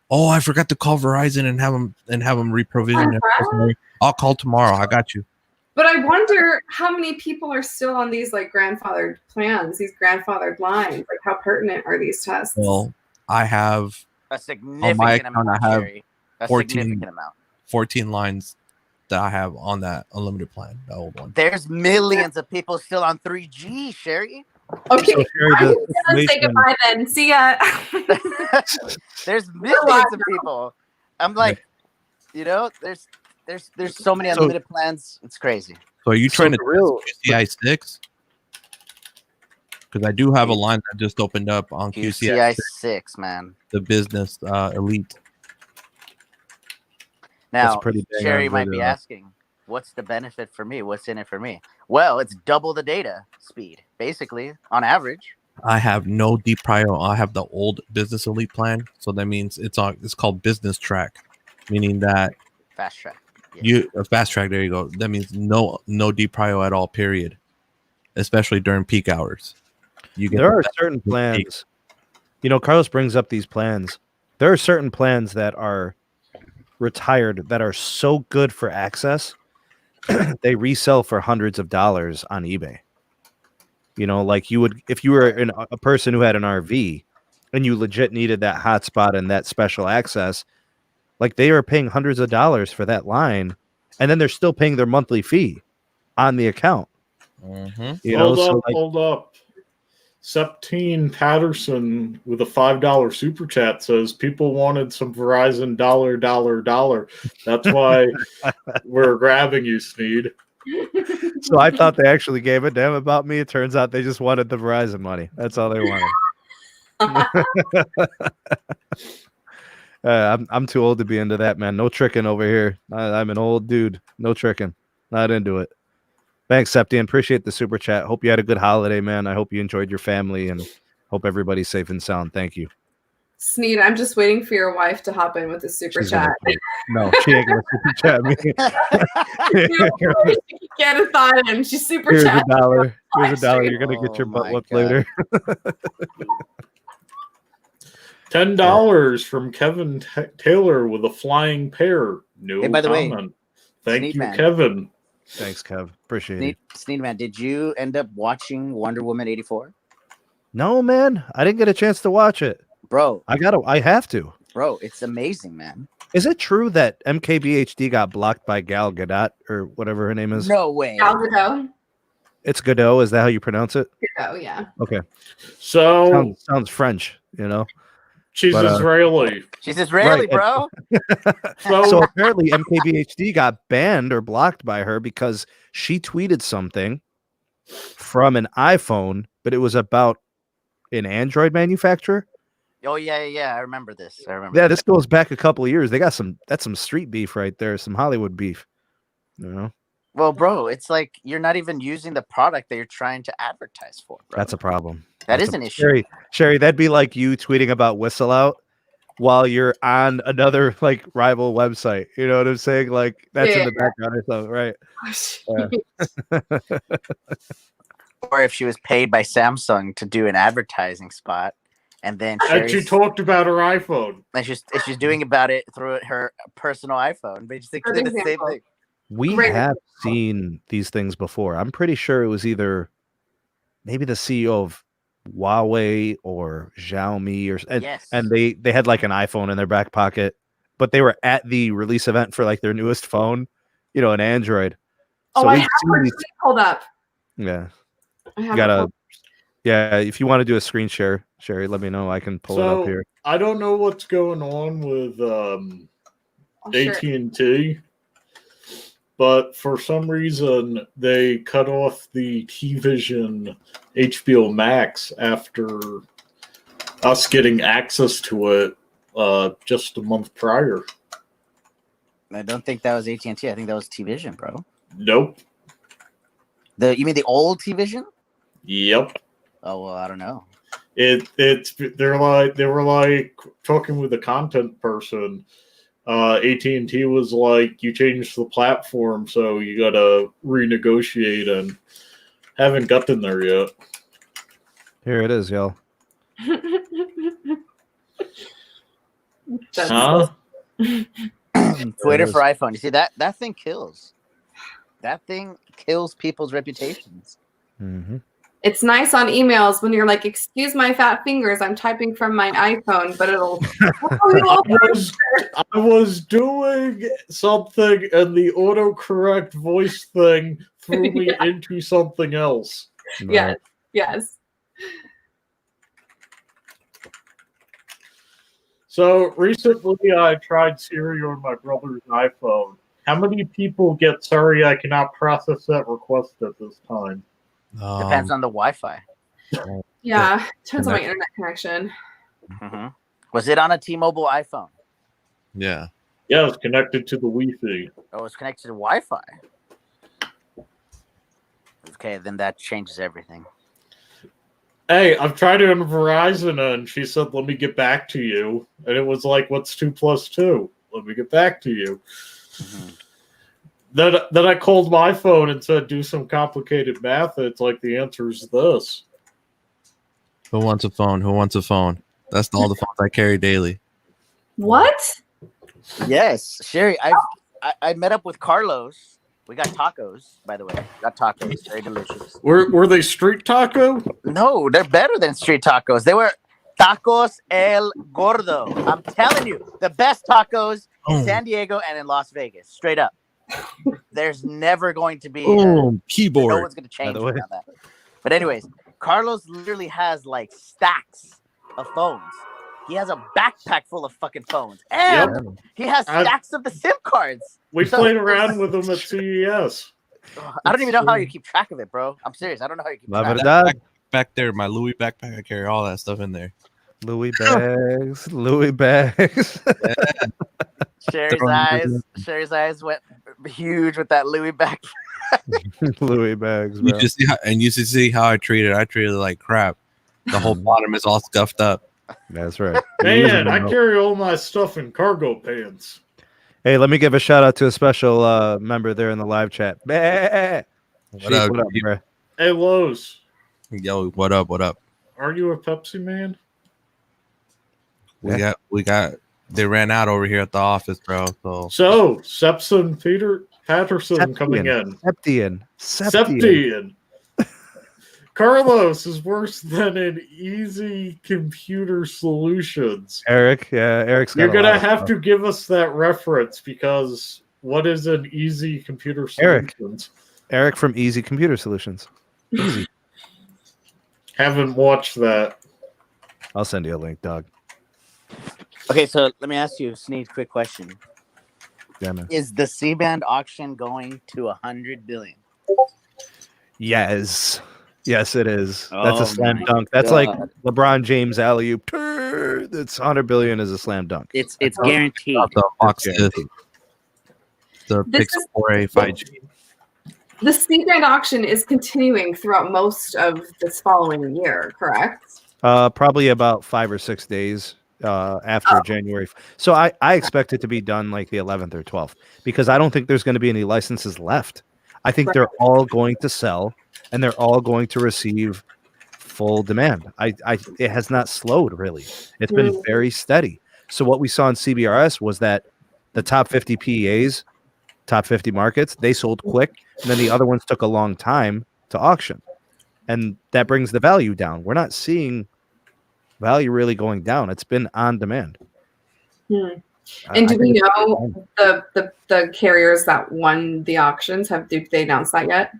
Oh, I forgot to call Verizon and have them reprovision their customer. I'll call tomorrow. I got you. But I wonder how many people are still on these like grandfathered plans, these grandfathered lines. Like, how pertinent are these tests? Well, I have A significant account, amount, I have Sherry. A 14 significant amount. 14 lines that I have on that unlimited plan, the old one. There's millions of people still on 3G, Sherry. Okay, So, Sherry, I'm the gonna say situation- goodbye then. See ya. There's millions of people. I'm like, you know, there's so many unlimited plans. It's crazy. So are you trying to real QCI 6? Because I do have a line that just opened up on QCI QCI 6, 6, man. the business elite. Now, pretty dang Sherry on might good, be though. asking, what's the benefit for me? What's in it for me? Well, it's double the data speed, basically, on average. I have no deep prio. I have the old business elite plan, so that means it's called business track, meaning that Fast track. Yeah. fast track. There you go. That means no deep prio at all. Period. Especially during peak hours. You get There the are best certain of the plans. peak. You know, Carlos brings up these plans. There are certain plans that are retired that are so good for access, they resell for hundreds of dollars on eBay. You know, like you would if you were a person who had an RV and you legit needed that hotspot and that special access, like they are paying hundreds of dollars for that line, and then they're still paying their monthly fee on the account. Mhm. You know, Hold up. Septine Patterson with a $5 super chat says people wanted some Verizon $. That's why we're grabbing you, Sneed. So I thought they actually gave a damn about me. It turns out they just wanted the Verizon money. That's all they wanted. I'm too old to be into that, man. No tricking over here. I'm an old dude. No tricking. Not into it. Thanks, Septian. Appreciate the super chat. Hope you had a good holiday, man. I hope you enjoyed your family and hope everybody's safe and sound. Thank you. Sneed, I'm just waiting for your wife to hop in with a super She's chat. No, she ain't gonna super chat me. She get a thought in. She's super Here's chat. $1. Here's $1. You're gonna get your Oh butt my whooped God. later. $10 from Kevin Taylor with a flying pair. No Hey, by the way, comment. Thank Sneed you, Man. Kevin. Thanks, Kev. Appreciate it. Sneed man, did you end up watching Wonder Woman 84? No, man, I didn't get a chance to watch it. Bro, I have to. it's amazing, man. Is it true that MKBHD got blocked by Gal Gadot or whatever her name is? No way. Gal Gadot. It's Godot. Is that how you pronounce it? Oh yeah. Okay. So Sounds French, you know? she's but, Israeli. She's Israeli, Right. bro. So apparently MKBHD got banned or blocked by her because she tweeted something from an iPhone, but it was about an Android manufacturer. Oh yeah. I remember this. Yeah, this goes back a couple of years. They got that's some street beef right there, some Hollywood beef. You know? Well, bro, it's like you're not even using the product that you're trying to advertise for. Bro. That's a problem. That That's is an issue. Sherry, that'd be like you tweeting about Whistle Out while you're on another like rival website. You know what I'm saying? Like that's in the background or something, right? Or if she was paid by Samsung to do an advertising spot, and then And she talked about her iPhone. And she's doing about it through her personal iPhone. Basically, the same thing. We have seen these things before. I'm pretty sure it was either maybe the CEO of Huawei or Xiaomi and they had like an iPhone in their back pocket, but they were at the release event for like their newest phone, you know, an Android. Oh, so I have her tweet pulled up. Yeah. If you want to do a screen share, Sherry, let me know. I can pull it up here. I don't know what's going on with AT&T, but for some reason they cut off the T-Vision HBO Max after us getting access to it just a month prior. I don't think that was AT&T. I think that was T-Vision, bro. Nope. You mean the old T-Vision? Yep. Oh well, I don't know. They were like talking with a content person. AT&T was like, you changed the platform, so you gotta renegotiate, and haven't gotten there yet. Here it is, y'all. Huh? Twitter for iPhone. You see that thing kills. That thing kills people's reputations. Mm-hmm. It's nice on emails when you're like, "Excuse my fat fingers, I'm typing from my iPhone," but it'll. I was doing something, and the autocorrect voice thing threw me into something else. Yes. So recently, I tried Siri on my brother's iPhone. How many people get "Sorry, I cannot process that request at this time"? Depends on the Wi-Fi. Yeah, depends on my internet connection. Mm-hmm. Was it on a T-Mobile iPhone? Yeah. Yeah, it's connected to the Wi-Fi. Oh, it's connected to Wi-Fi. Okay, then that changes everything. Hey, I've tried it on Verizon, and she said, "Let me get back to you." And it was like, "What's 2 + 2? Let me get back to you." Mm-hmm. Then I called my phone and said, "Do some complicated math." It's like the answer is this. Who wants a phone? Who wants a phone? That's all the phones I carry daily. What? Yes, Sherry. I met up with Carlos. We got tacos, by the way. Got tacos, very delicious. Were they street taco? No, they're better than street tacos. They were Tacos El Gordo. I'm telling you, the best tacos in San Diego and in Las Vegas. Straight up. There's never going to be keyboard. No one's going to change on that. But anyways, Carlos literally has like stacks of phones. He has a backpack full of fucking phones, and he has stacks of the SIM cards. We played around with them at CES. I don't even know how you keep track of it, bro. I'm serious. I don't know how you keep track of it. Back there, my Louis backpack, I carry all that stuff in there. Louis bags. Sherry's eyes went huge with that Louis bag. Louis bags, bro. You should see how I treat it. I treat it like crap. The whole bottom is all scuffed up. That's right. Man, I carry all my stuff in cargo pants. Hey, let me give a shout out to a special member there in the live chat. What up, bro? Hey, Lowe's. Yo, what up? Are you a Pepsi man? We got. They ran out over here at the office, bro. So Sepson Patterson coming in. Septian. Carlos is worse than an Easy Computer Solutions. Eric's You're gonna have to give us that reference, because what is an Easy Computer Solutions? Eric from Easy Computer Solutions. Easy. Haven't watched that. I'll send you a link, dog. Okay, so let me ask you, Sneed, quick question. Yeah, man. Is the C-band auction going to 100 billion? Yes, it is. That's a slam dunk. That's like LeBron James alley-oop. That's 100 billion is a slam dunk. It's guaranteed. The Pixel 4a 5G. The C-band auction is continuing throughout most of this following year, correct? Probably about 5 or 6 days. after January. So I expect it to be done like the 11th or 12th because I don't think there's going to be any licenses left. I think they're all going to sell and they're all going to receive full demand. It has not slowed really. It's been very steady. So what we saw in CBRS was that the top 50 PEAs, top 50 markets, they sold quick, and then the other ones took a long time to auction. And that brings the value down. We're not seeing value really going down. It's been on demand. And do we know the carriers that won the auctions? Did they announce that yet?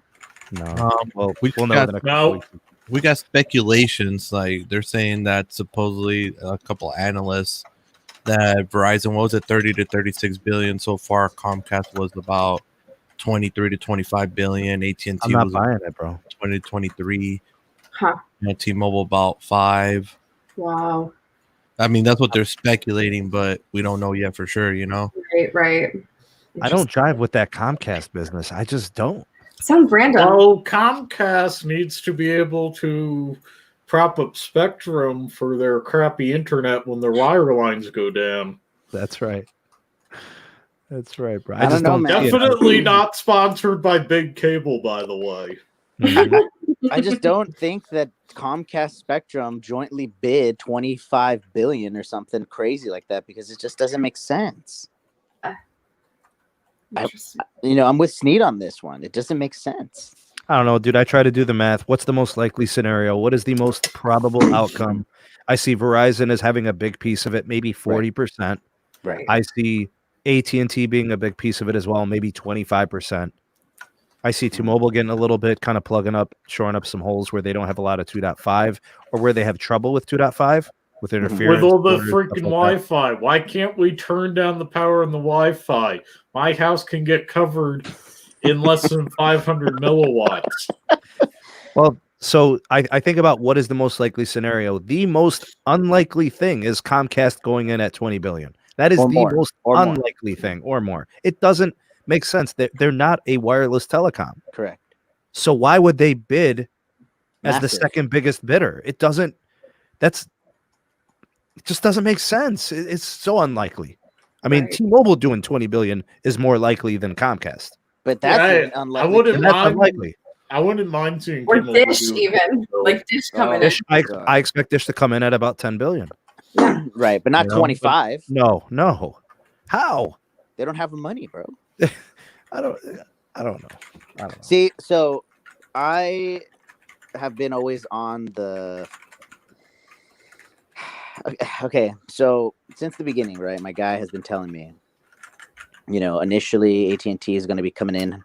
No. Well, we'll know the next week. We got speculations, like they're saying that supposedly a couple analysts that Verizon was at 30 to 36 billion so far. Comcast was about 23 to 25 billion. AT&T I'm not was buying it, bro. 20 to 23. Huh. T-Mobile about 5. Wow. I mean, that's what they're speculating, but we don't know yet for sure, you know? Right. I don't jive with that Comcast business. I just don't. Sounds random. Well, Comcast needs to be able to prop up Spectrum for their crappy internet when their wire lines go down. That's right. That's right, bro. I don't know, man. Definitely not sponsored by Big Cable, by the way. I just don't think that Comcast Spectrum jointly bid 25 billion or something crazy like that because it just doesn't make sense. I'm with Sneed on this one. It doesn't make sense. I don't know, dude. I try to do the math. What's the most likely scenario? What is the most probable outcome? I see Verizon as having a big piece of it, maybe 40%. Right. I see AT&T being a big piece of it as well, maybe 25%. I see T-Mobile getting a little bit, kind of plugging up, shoring up some holes where they don't have a lot of 2.5 or where they have trouble with 2.5 with interference. With all the freaking Wi-Fi. Why can't we turn down the power in the Wi-Fi? My house can get covered in less than 500 milliwatts. Well, so I think about what is the most likely scenario. The most unlikely thing is Comcast going in at 20 billion. That is the most unlikely thing, or more. It doesn't make sense. They're not a wireless telecom. Correct. So why would they bid as Massive. the second biggest bidder? It just doesn't make sense. It's so unlikely. I mean, T-Mobile doing 20 billion is more likely than Comcast. But that's unlikely. I wouldn't mind seeing or Dish even like Dish coming in. I expect Dish to come in at about 10 billion. Right, but not 25. No. How? They don't have the money, bro. I don't know. See, so I have been always on the okay, so since the beginning, right, my guy has been telling me, initially AT&T is going to be coming in,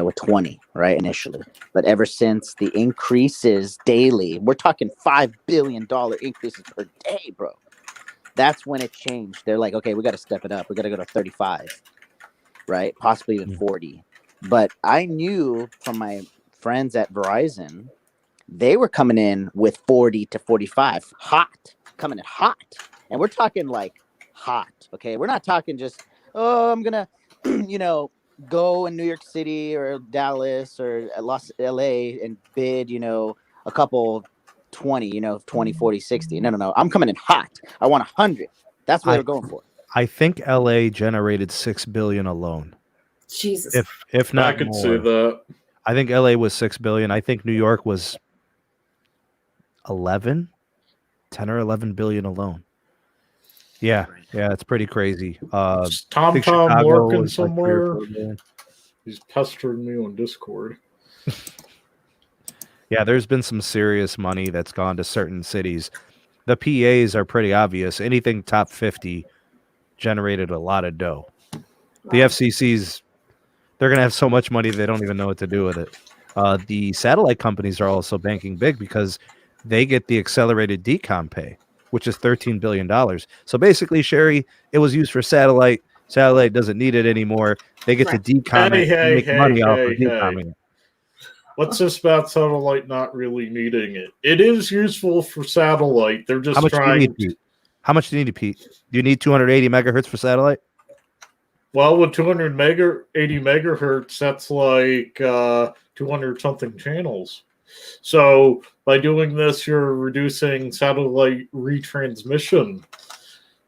with 20, right, initially. But ever since the increases daily, we're talking $5 billion increases per day, bro. That's when it changed. They're like, okay, we got to step it up. We got to go to 35, right? Possibly even 40. But I knew from my friends at Verizon, they were coming in with 40 to 45, coming in hot. And we're talking like hot, okay? We're not talking just, I'm going to, go in New York City or Dallas or LA and bid, a couple 20, 20, 40, 60. No. I'm coming in hot. I want 100. That's what they're going for. I think LA generated 6 billion alone. Jesus. If not I could more. see that. I think LA was 6 billion. I think New York was 10 or 11 billion alone. Yeah, it's pretty crazy. Tom working somewhere. Like He's pestering me on Discord. Yeah, there's been some serious money that's gone to certain cities. The PAs are pretty obvious. Anything top 50 generated a lot of dough. The FCC's, they're going to have so much money they don't even know what to do with it. The satellite companies are also banking big because they get the accelerated decom pay, which is $13 billion. So basically, Sherry, it was used for satellite. Satellite doesn't need it anymore. They get to decom it and make money off of decomming it. What's this about satellite not really needing it? It is useful for satellite. They're just trying. How much do you need, Pete? Do you need 280 megahertz for satellite? Well, with 280 megahertz, that's like 200 something channels. So by doing this, you're reducing satellite retransmission.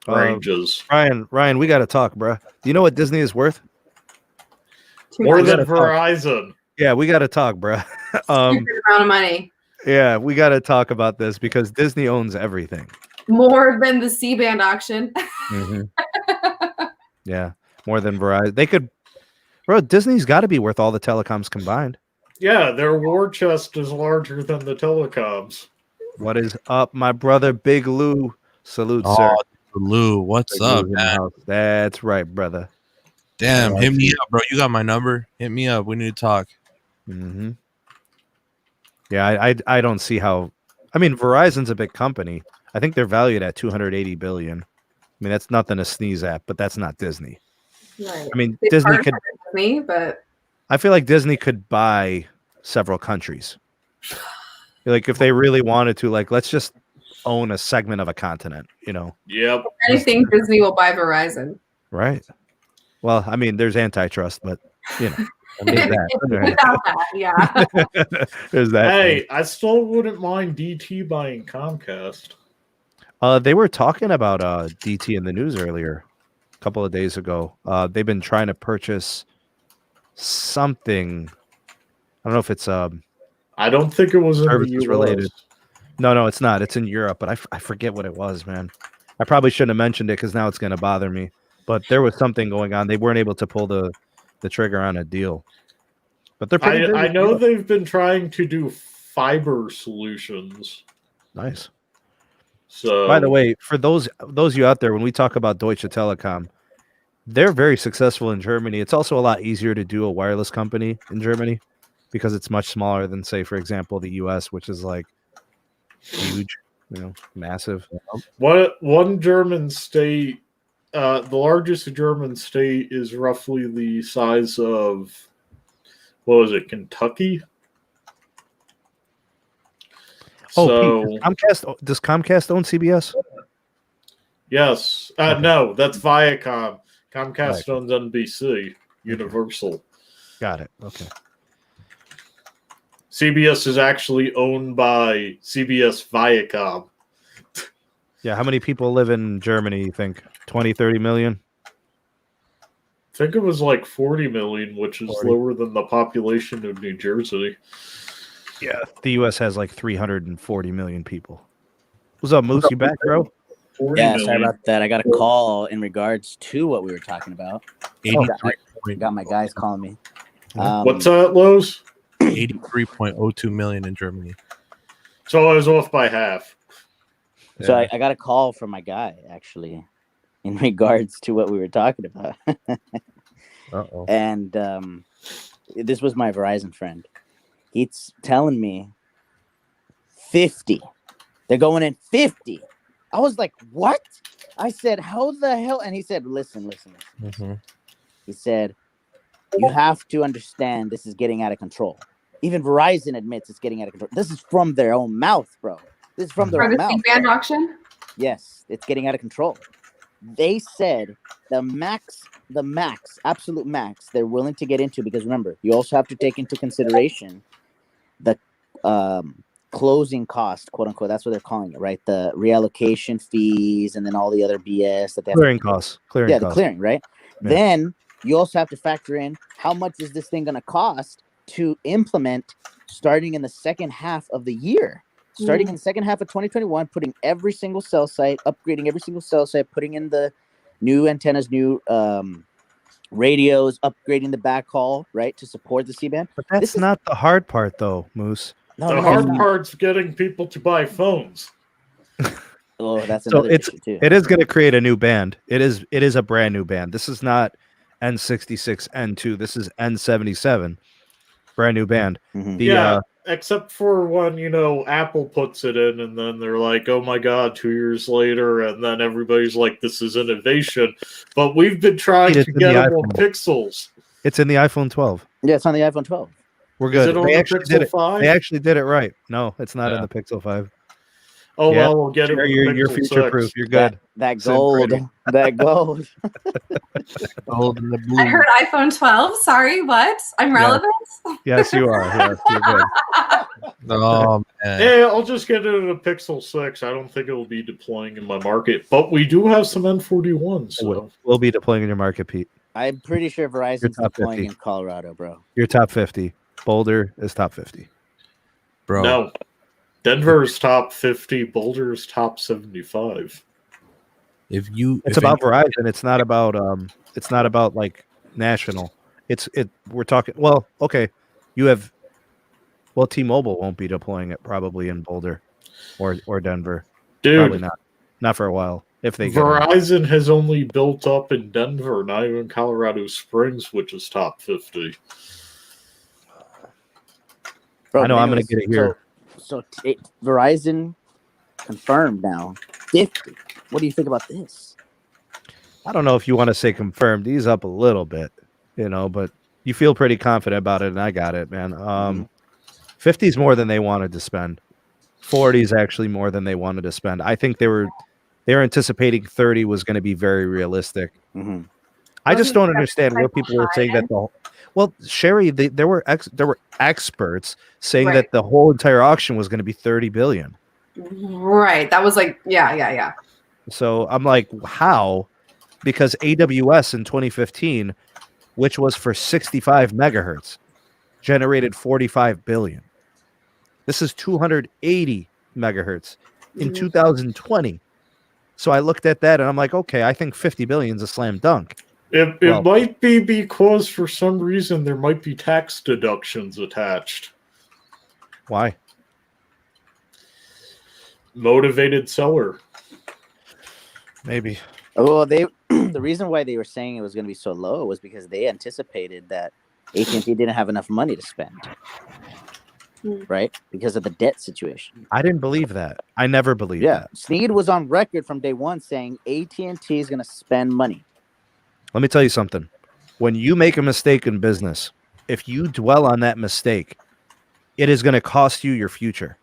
ranges. Ryan, we got to talk, bro. Do you know what Disney is worth? More than gotta talk. Verizon. Yeah, we got to talk, bro. Amount of money. Yeah, we got to talk about this because Disney owns everything. More than the C-band auction. Yeah, more than Verizon. They could, bro. Disney's got to be worth all the telecoms combined. Yeah, their war chest is larger than the telecoms. What is up, my brother, Big Lou? Salute, sir. Lou, what's Big up, Lou's in the man? house. That's right, brother. Damn, hit me up, bro. You got my number. Hit me up. We need to talk. Yeah, I don't see how. I mean, Verizon's a big company. I think they're valued at $280 billion. I mean, that's nothing to sneeze at, but that's not Disney. Right. I mean, They Disney partnered could. with me, but I feel like Disney could buy several countries. Like if they really wanted to, like let's just own a segment of a continent, you know? Yep. if anything, Disney will buy Verizon. Right. Well, I mean, there's antitrust, but you know, there's that. Without that, yeah. There's that. Hey, I still wouldn't mind DT buying Comcast. They were talking about DT in the news earlier, a couple of days ago. They've been trying to purchase something. I don't know if it's I don't think it was in the services US. related. No, it's not. It's in Europe, but I forget what it was, man. I probably shouldn't have mentioned it because now it's going to bother me. But there was something going on. They weren't able to pull the trigger on a deal. But they're pretty I busy. know they've been trying to do fiber solutions. Nice. So, By the way, for those of you out there, when we talk about Deutsche Telekom, they're very successful in Germany. It's also a lot easier to do a wireless company in Germany because it's much smaller than, say, for example, the US, which is like huge, you know, massive. one German state, the largest German state is roughly the size of, what was it, Kentucky? Oh, Pete, does Comcast own CBS? Yes. Okay. No, that's Viacom. Comcast Viacom. owns NBC, Universal. Got it. Okay. CBS is actually owned by CBS Viacom. Yeah, how many people live in Germany, you think? 20, 30 million? I think it was like 40 million, which is 40. lower than the population of New Jersey. Yeah, the US has like 340 million people. What's up, Moose? You back, bro? 40 Yeah, million. sorry about that. I got a call in regards to what we were talking about. 83 Got my guys calling me. What's that, Lowe's? 83.02 million in Germany. So I was off by half. So I got a call from my guy, actually, in regards to what we were talking about. Uh-oh. And this was my Verizon friend. He's telling me 50. They're going in 50. I was like, what? I said, how the hell? And he said, listen. Mm-hmm. He said, you have to understand this is getting out of control. Even Verizon admits it's getting out of control. This is from their own mouth, bro. This is from their For own the mouth. C-band auction? Yes, it's getting out of control. They said the absolute max they're willing to get into, because remember, you also have to take into consideration the closing cost, quote unquote. That's what they're calling it, right? The reallocation fees and then all the other BS that they have. Clearing costs. The clearing, right? Yeah. Then you also have to factor in how much is this thing going to cost to implement starting in the second half of the year. Starting in the second half of 2021, putting every single cell site, upgrading every single cell site, putting in the new antennas, new radios, upgrading the backhaul, right, to support the C-band. But that's not the hard part, though, Moose. No, The no, hard it's not. part's getting people to buy phones. Oh, that's So another issue too. it is going to create a new band. It is a brand new band. This is not N66, N2. This is N77. Brand new band. Mhm. Yeah, except for when, Apple puts it in and then they're like, oh my God, 2 years later. And then everybody's like, this is innovation. But we've been trying It's to in get the them on iPhone. Pixels. It's in the iPhone 12. Yeah, it's on the iPhone 12. We're Is good. it on They the actually Pixel did it. 5? They actually did it right. No, it's not in Yeah. the Pixel 5. Oh, Yeah. well, we'll get it with You're Pixel future 6. proof. You're good. That Send gold. credit. That gold. Gold and the blue. I heard iPhone 12. Sorry, what? I'm relevant? Yes, you are. Yes, you're good. Oh Hey, I'll just get it in a Pixel 6. I don't think it will be deploying in my market, but we do have some N41s. So. We'll be deploying in your market, Pete. I'm pretty sure Verizon's top deploying 50. in Colorado, bro. You're top 50. Boulder is top 50. Bro. No. Denver's top 50. Boulder's top 75. It's about Verizon. It's not about like national. We're talking. Well, okay. You have. Well, T-Mobile won't be deploying it probably in Boulder, or Denver. Dude, probably not for a while. If they get Verizon has only built up in Denver, not even Colorado Springs, which is top 50. Bro, I know I'm going to get it here. So Verizon confirmed now 50. What do you think about this? I don't know if you want to say confirmed. He's up a little bit, but you feel pretty confident about it, and I got it, man. 50 is more than they wanted to spend. 40 is actually more than they wanted to spend. I think they were anticipating 30 was going to be very realistic. Mm-hmm. I just don't understand where people were saying that Sherry, there were experts saying that the whole entire auction was going to be $30 billion. Right. That was like, yeah. So I'm like, how? Because AWS in 2015, which was for 65 megahertz, generated 45 billion. This is 280 megahertz in 2020. So I looked at that and I'm like, okay, I think 50 billion is a slam dunk. It might be because for some reason there might be tax deductions attached. Why? Motivated seller. Maybe. Well, the reason why they were saying it was going to be so low was because they anticipated that AT&T didn't have enough money to spend, right? Because of the debt situation. I didn't believe that. I never believed that. Sneed was on record from day one saying AT&T is going to spend money. Let me tell you something. When you make a mistake in business, if you dwell on that mistake, it is going to cost you your future.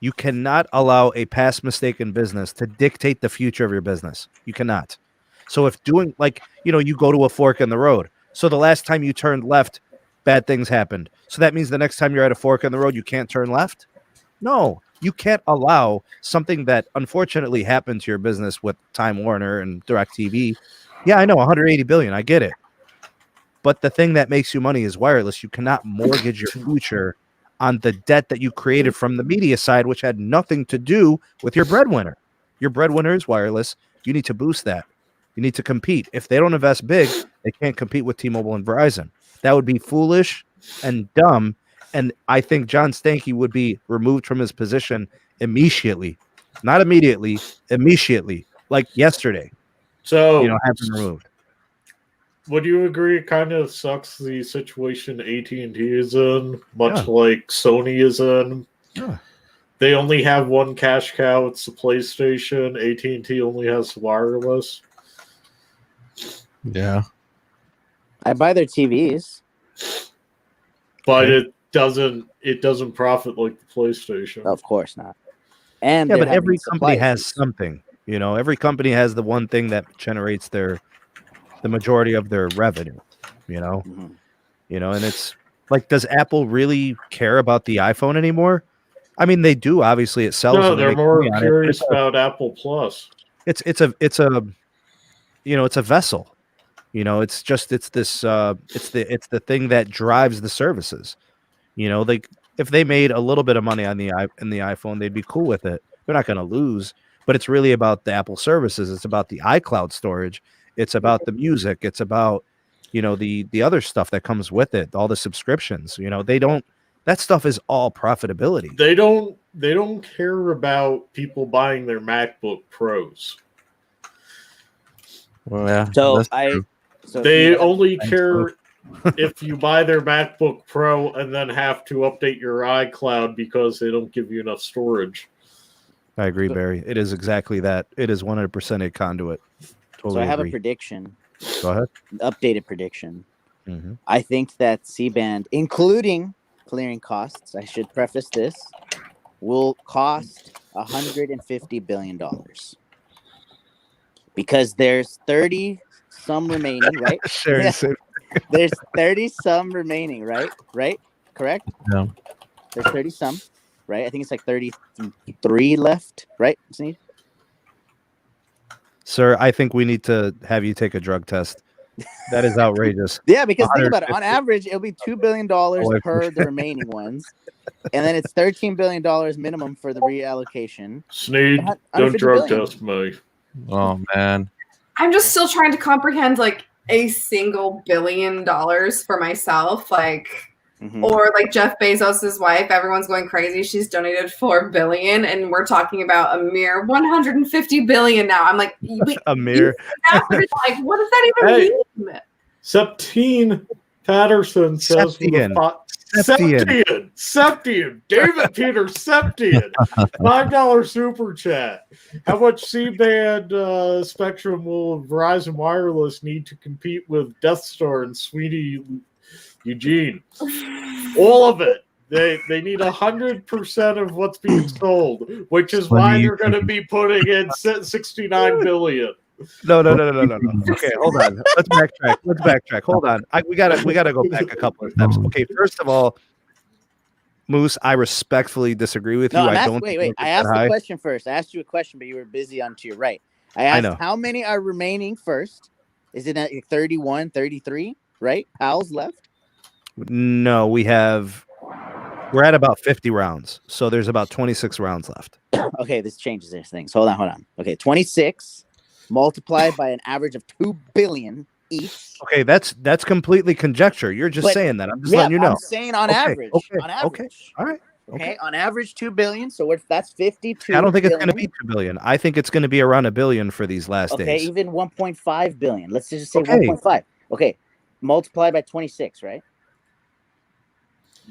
You cannot allow a past mistake in business to dictate the future of your business. You cannot. So if doing you go to a fork in the road. So the last time you turned left, bad things happened. So that means the next time you're at a fork in the road, you can't turn left? No, you can't allow something that unfortunately happened to your business with Time Warner and DirecTV. Yeah, I know, 180 billion. I get it. But the thing that makes you money is wireless. You cannot mortgage your future on the debt that you created from the media side, which had nothing to do with your breadwinner. Your breadwinner is wireless. You need to boost that. You need to compete. If they don't invest big, they can't compete with T-Mobile and Verizon. That would be foolish and dumb. And I think John Stankey would be removed from his position immediately. Not immediately, immediately. Like yesterday. So, have been removed. Would you agree it kind of sucks the situation AT&T is in, much like Sony is in? Yeah. They only have one cash cow. It's the PlayStation. AT&T only has wireless. Yeah. I buy their TVs. But it doesn't profit like the PlayStation. Of course not. And but every company has something. Every company has the one thing that generates the majority of their revenue. And it's like, does Apple really care about the iPhone anymore? I mean, they do. Obviously, it sells. No, they're more curious about Apple Plus. It's a vessel. It's the thing that drives the services. If they made a little bit of money on the iPhone, they'd be cool with it. They're not going to lose. But it's really about the Apple services. It's about the iCloud storage. It's about the music. It's about the other stuff that comes with it. All the subscriptions. That stuff is all profitability. They don't care about people buying their MacBook Pros. Well, yeah. They only care if you buy their MacBook Pro and then have to update your iCloud because they don't give you enough storage. I agree, Barry. It is exactly that. It is 100% a conduit. Totally so I have agree. a prediction. Go ahead. Updated prediction. Mm-hmm. I think that C-band, including clearing costs, I should preface this, will cost $150 billion. Because there's 30 some remaining, right? Sure. There's 30 some remaining, right? Correct? No. There's 30 some, right? I think it's like 33 left, right, Sneed? Sir, I think we need to have you take a drug test. That is outrageous. Yeah, because think about it. On 150. average, it'll be $2 billion per the remaining ones. And then it's $13 billion minimum for the reallocation. Sneed, Under don't 50 drug billion. test me. Oh man. I'm just still trying to comprehend like a single $1 billion for myself, like, or like Jeff Bezos's wife. Everyone's going crazy. She's donated $4 billion, and we're talking about a mere $150 billion now. I'm like, A mere. like, what does that even mean? Septine Patterson says Septian. David Peter Septian. $5 super chat. How much C-band spectrum will Verizon Wireless need to compete with Death Star and Sweetie Eugene? All of it. They need 100% of what's being sold, which is why they're going to be putting in $69 billion. No. Okay, hold on. Let's backtrack. Hold on. We gotta go back a couple of steps. Okay, first of all, Moose, I respectfully disagree with you. No, I don't. Wait. I asked the question first. I asked you a question, but you were busy on to your right. I asked how many are remaining first. Is it at 31, 33? Right? How's left? No, we're at about 50 rounds, so there's about 26 rounds left. Okay, this changes this things. Hold on. Okay, 26 multiplied by an average of 2 billion each. Okay, that's completely conjecture. You're just saying that. I'm just letting you know. I'm saying on average. Okay. On average. All right. Okay. On average, 2 billion. So that's 52. I don't think it's going to be 2 billion. I think it's going to be around $1 billion for these last days. Okay, even 1.5 billion. Let's just say 1.5. Okay, multiplied by 26, right?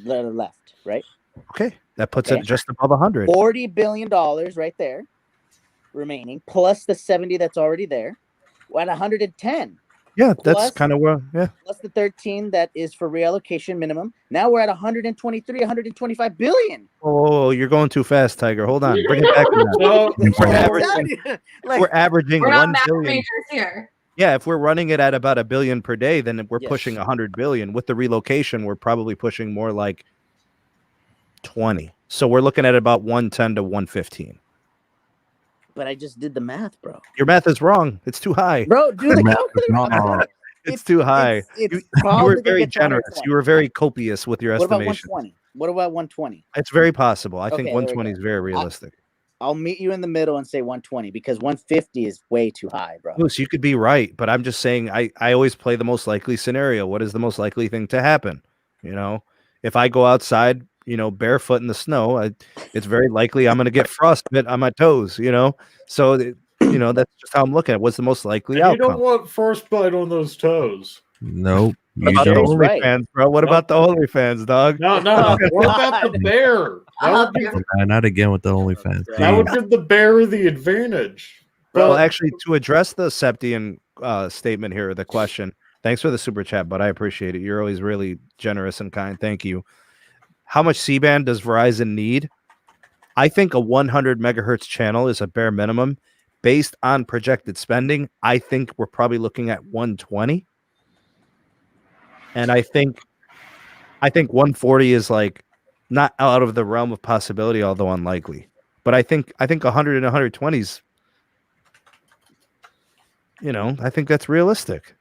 Left, right? Okay, that puts it just above 100. $40 billion right there remaining, plus the 70 that's already there. We're at 110. Yeah, that's kind of where, plus the 13 that is for reallocation minimum. Now we're at 123, 125 billion. Oh, you're going too fast, Tiger. Hold on. Bring it back to we're averaging we're not 1 math billion. majors here. Yeah, if we're running it at about $1 billion per day, then we're pushing 100 billion. With the relocation, we're probably pushing more like 20. So we're looking at about 110 to 115. But I just did the math, bro. Your math is wrong. It's too high. Bro, do the calculator. It's too high. You were very generous. You were very copious with your estimation. What about 120? It's very possible. I think 120 is very realistic. I'll meet you in the middle and say 120 because 150 is way too high, bro. Moose, you could be right, but I'm just saying I always play the most likely scenario. What is the most likely thing to happen? You know, if I go outside, barefoot in the snow, it's very likely I'm going to get frostbite on my toes, So, that's just how I'm looking at it. What's the most likely outcome? You don't want frostbite on those toes. Nope. What about the OnlyFans, bro? What about the OnlyFans, dog? No. What about the bear? Not again with the OnlyFans. That would give the bear the advantage. Well, actually, to address the Septian statement here, the question, thanks for the super chat, but I appreciate it. You're always really generous and kind. Thank you. How much C-band does Verizon need? I think a 100 megahertz channel is a bare minimum. Based on projected spending, I think we're probably looking at 120. And I think 140 is like not out of the realm of possibility, although unlikely. But I think 100 and 120 is, I think that's realistic.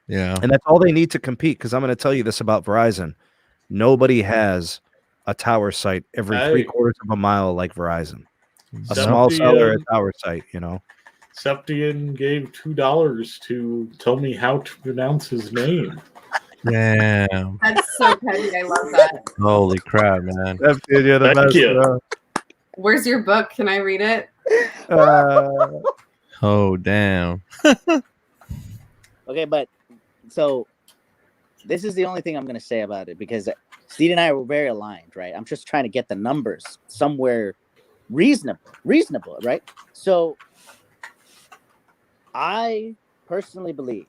Yeah. And that's all they need to compete, because I'm going to tell you this about Verizon. Nobody has a tower site every 3/4 of a mile like Verizon. A small cell or a tower site, Septian gave $2 to tell me how to pronounce his name. Damn. That's so petty. I love that. Holy crap, man. Septian, you're the best. Where's your book? Can I read it? Oh, damn. Okay, but so this is the only thing I'm going to say about it, because Steve and I were very aligned, right? I'm just trying to get the numbers somewhere reasonable, right? So I personally believe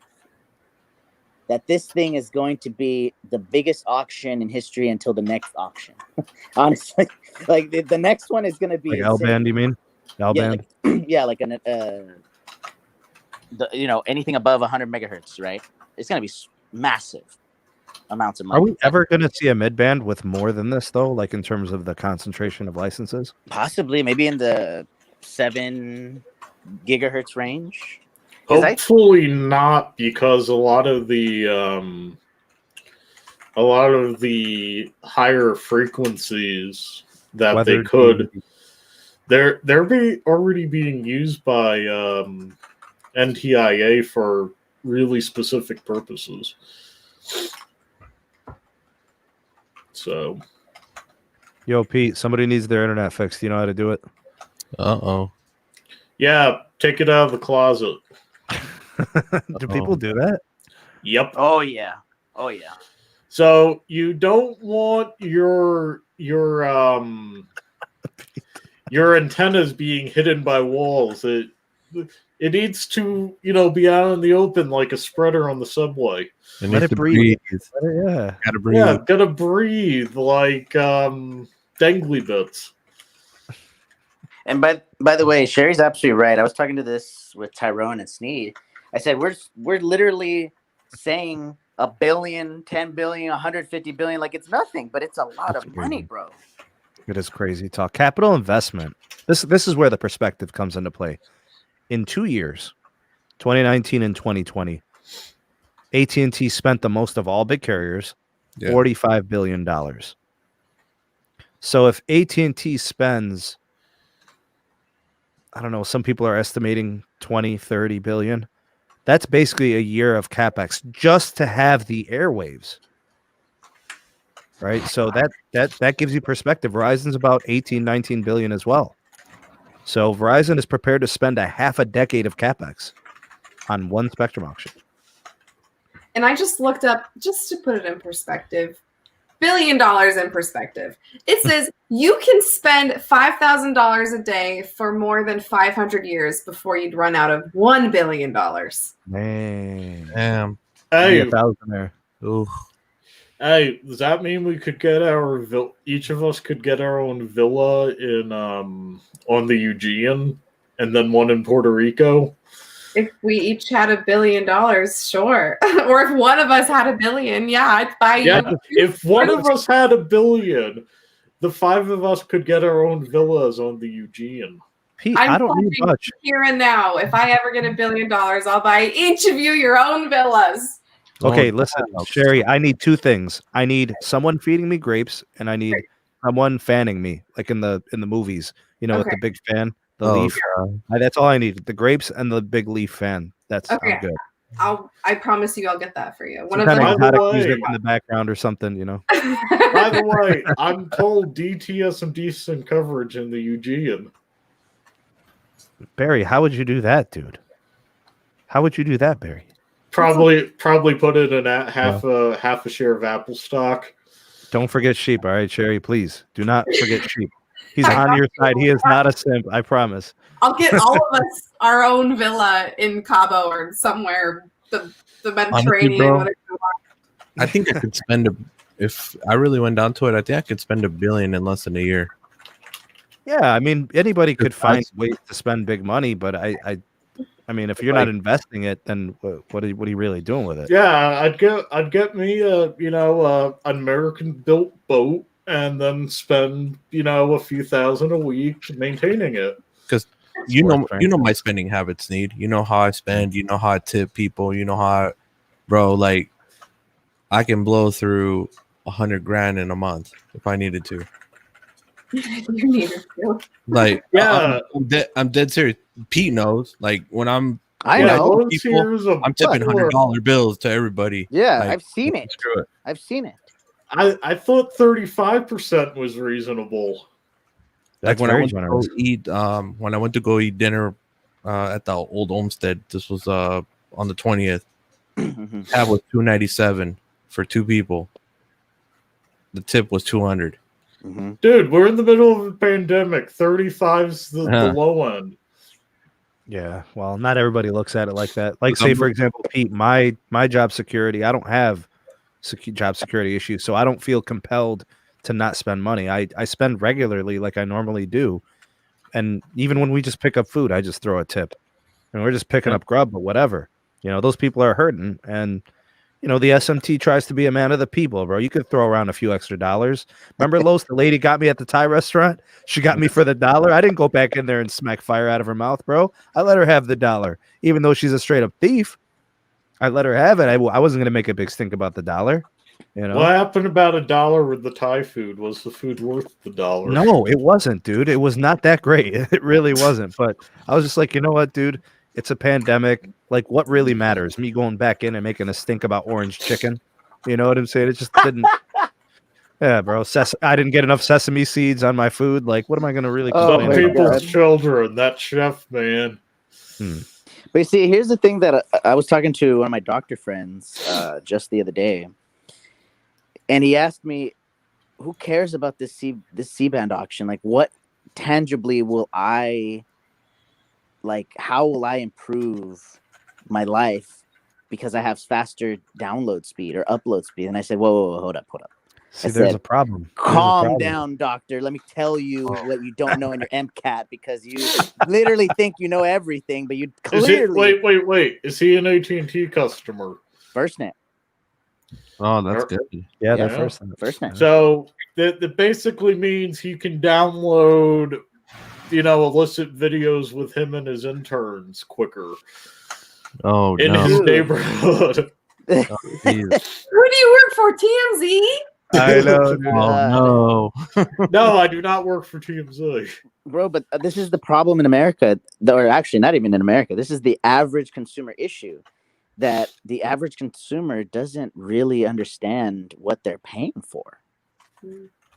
that this thing is going to be the biggest auction in history until the next auction. Honestly, like the next one is going to be like L-band, you mean? L-band? Yeah, like an anything above 100 megahertz, right? It's going to be massive. amounts of money. Are we ever going to see a mid band with more than this though? Like in terms of the concentration of licenses? Possibly, maybe in the 7 gigahertz range. 'Cause Hopefully not, because a lot of the higher frequencies that Whether they could, they're already being used by NTIA for really specific purposes. So, Yo, Pete, somebody needs their internet fixed. Do you know how to do it? Uh-oh. yeah, take it out of the closet. Do people do that? Yep. Oh yeah. Oh yeah. So you don't want your antennas being hidden by walls. It needs to, be out in the open like a spreader on the subway. It Let needs it to breathe. breathe. Yeah. Gotta breathe. Yeah, gotta breathe like dangly bits. And by the way, Sherry's absolutely right. I was talking to this with Tyrone and Sneed. I said we're literally saying $1 billion, 10 billion, 150 billion like it's nothing, but it's a lot of money, bro. It is crazy talk. Capital investment. This is where the perspective comes into play. In 2 years, 2019 and 2020, AT&T spent the most of all big carriers, $45 billion. So if AT&T spends, I don't know, some people are estimating 20, 30 billion. That's basically a year of CapEx just to have the airwaves. Right? So that gives you perspective. Verizon's about 18, 19 billion as well. So Verizon is prepared to spend a half a decade of CapEx on one spectrum auction. And I just looked up, just to put it in perspective, $1 billion in perspective. It says you can spend $5,000 a day for more than 500 years before you'd run out of $1 billion. Man. Damn. Hey, 1,000 there. Ooh. hey, does that mean we could get each of us could get our own villa in on the Aegean, and then one in Puerto Rico? If we each had $1 billion, sure. Or if one of us had $1 billion, yeah, I'd buy you. Yeah, if one of us had $1 billion, the 5 of us could get our own villas on the Aegean. Pete, I don't need much. Here and now, if I ever get $1 billion, I'll buy each of you your own villas. Okay, listen, Sherry, I need 2 things. I need someone feeding me grapes, and I need someone fanning me, like in the movies, with the big fan, the leaf. That's all I need. The grapes and the big leaf fan. That's I'm good. I promise you I'll get that for you. One of them music in the background or something, By the way, I'm told DT has some decent coverage in the Aegean. Barry, how would you do that, dude? How would you do that, Barry? Probably put it in half a share of Apple stock. Don't forget sheep, all right, Sherry. Please do not forget sheep. He's on your side. He is not a simp. I promise. I'll get all of us our own villa in Cabo or somewhere, the Mediterranean. Honestly, bro, I think I could spend if I really went down to it. I think I could spend $1 billion in less than a year. Yeah, I mean, anybody could find ways to spend big money, but I mean, if you're not investing it, then what are you really doing with it? Yeah, I'd get me an American built boat and then spend a few thousand a week maintaining it. Because you know my spending habits, Need. You know how I spend. You know how I tip people. You know how, bro. Like, I can blow through $100,000 in a month if I needed to. You needed to. Like, yeah, I'm dead serious. Pete knows. Like, when I'm people, I'm tipping $100 bills to everybody. Yeah, like, I've seen it. I've seen it. I thought 35% was reasonable. That's like when I went to go eat dinner at the old homestead. This was on the 20th. That was $297 for 2 people. The tip was $200. Dude, we're in the middle of a pandemic. 35's the low end. Yeah, well, not everybody looks at it like that. Like, say, for example, Pete, my job security, I don't have job security issues, so I don't feel compelled to not spend money. I spend regularly like I normally do. And even when we just pick up food, I just throw a tip. And we're just picking up grub, but whatever. Those people are hurting. And, the SMT tries to be a man of the people, bro. You could throw around a few extra dollars. Remember, Los, the lady got me at the Thai restaurant? She got me for the $1. I didn't go back in there and smack fire out of her mouth, bro. I let her have the $1. Even though she's a straight up thief, I let her have it. I wasn't going to make a big stink about the $1. What happened about $1 with the Thai food? Was the food worth the $1? No, it wasn't, dude. It was not that great. It really wasn't. But I was just like, you know what, dude? It's a pandemic. Like, what really matters? Me going back in and making a stink about orange chicken. You know what I'm saying? It just didn't. Yeah, bro. I didn't get enough sesame seeds on my food. Like, what am I going to really complain Some about? people's children. That chef, man. But you see, here's the thing that I was talking to one of my doctor friends just the other day, and he asked me, "Who cares about this C-band auction? Like, what tangibly will I, like, how will I improve my life because I have faster download speed or upload speed?" And I said, "Whoa, hold up." See, there's a problem. Calm down, doctor. Let me tell you what you don't know in your MCAT, because you literally think you know everything, but you clearly... Wait. Is he an AT&T customer? FirstNet. Oh, that's good. Yeah, they're FirstNet. So that basically means he can download, illicit videos with him and his interns quicker. Oh, in his neighborhood. Oh, Who do you work for, TMZ? I know. Dude. Oh, no. No, I do not work for TMZ. Bro, but this is the problem in America, or actually not even in America. This is the average consumer issue, that the average consumer doesn't really understand what they're paying for.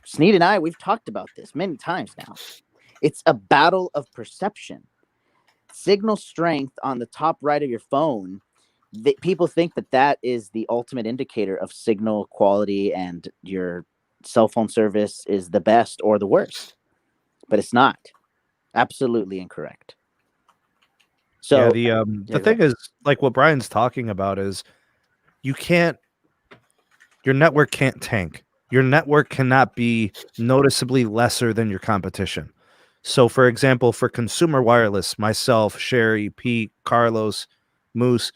Sneed and I, we've talked about this many times now. It's a battle of perception. Signal strength on the top right of your phone, people think that is the ultimate indicator of signal quality and your cell phone service is the best or the worst. But it's not. Absolutely incorrect. So the thing is, like what Brian's talking about is your network can't tank. Your network cannot be noticeably lesser than your competition. So, for example, for consumer wireless, myself, Sherry, Pete, Carlos, Moose,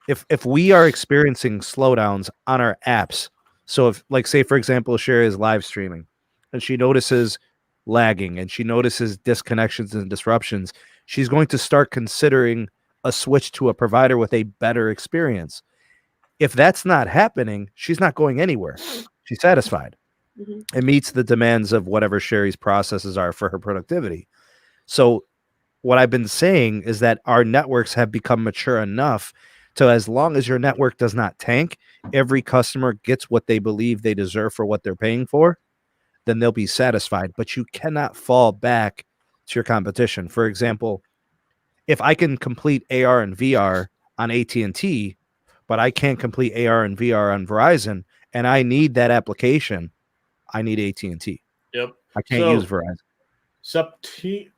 if we are experiencing slowdowns on our apps, so if, like, say, for example, Sherry is live streaming and she notices lagging and she notices disconnections and disruptions, she's going to start considering a switch to a provider with a better experience. If that's not happening, she's not going anywhere. She's satisfied. It meets the demands of whatever Sherry's processes are for her productivity. So what I've been saying is that our networks have become mature enough to, as long as your network does not tank, every customer gets what they believe they deserve for what they're paying for, then they'll be satisfied. But you cannot fall back to your competition. For example, if I can complete AR and VR on AT&T, but I can't complete AR and VR on Verizon, and I need that application, I need AT&T. Yep. I can't use Verizon. Septian.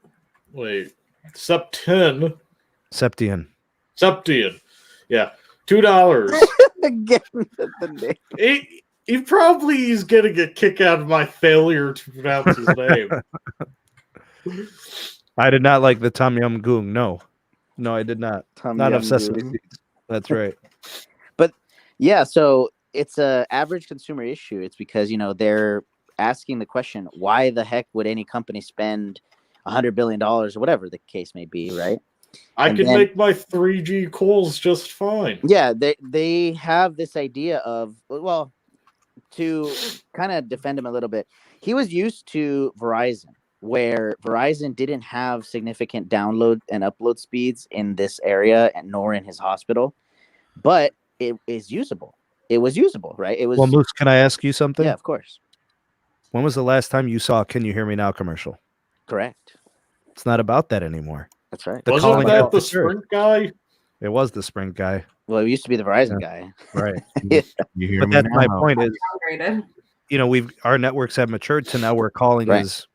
Yeah. $2. Again, the name. He probably is getting a kick out of my failure to pronounce his name. I did not like the Tom Yum Goong. No, I did not. Not of sesame seeds. That's right. But yeah, so it's a average consumer issue. It's because, they're asking the question, why the heck would any company spend $100 billion or whatever the case may be, right? I can make my 3G calls just fine. Yeah, they have this idea of, well, to kind of defend him a little bit, he was used to Verizon, where Verizon didn't have significant download and upload speeds in this area, and nor in his hospital, but it is usable. It was usable, right? It was. Well, Moose, can I ask you something? Yeah, of course. When was the last time you saw "Can You Hear Me Now" commercial? Correct. It's not about that anymore. That's right. Wasn't that the Sprint guy? It was the Sprint guy. Well, it used to be the Verizon guy. Right. Yeah. You hear But me that's now? my point is, our networks have matured to now where calling is,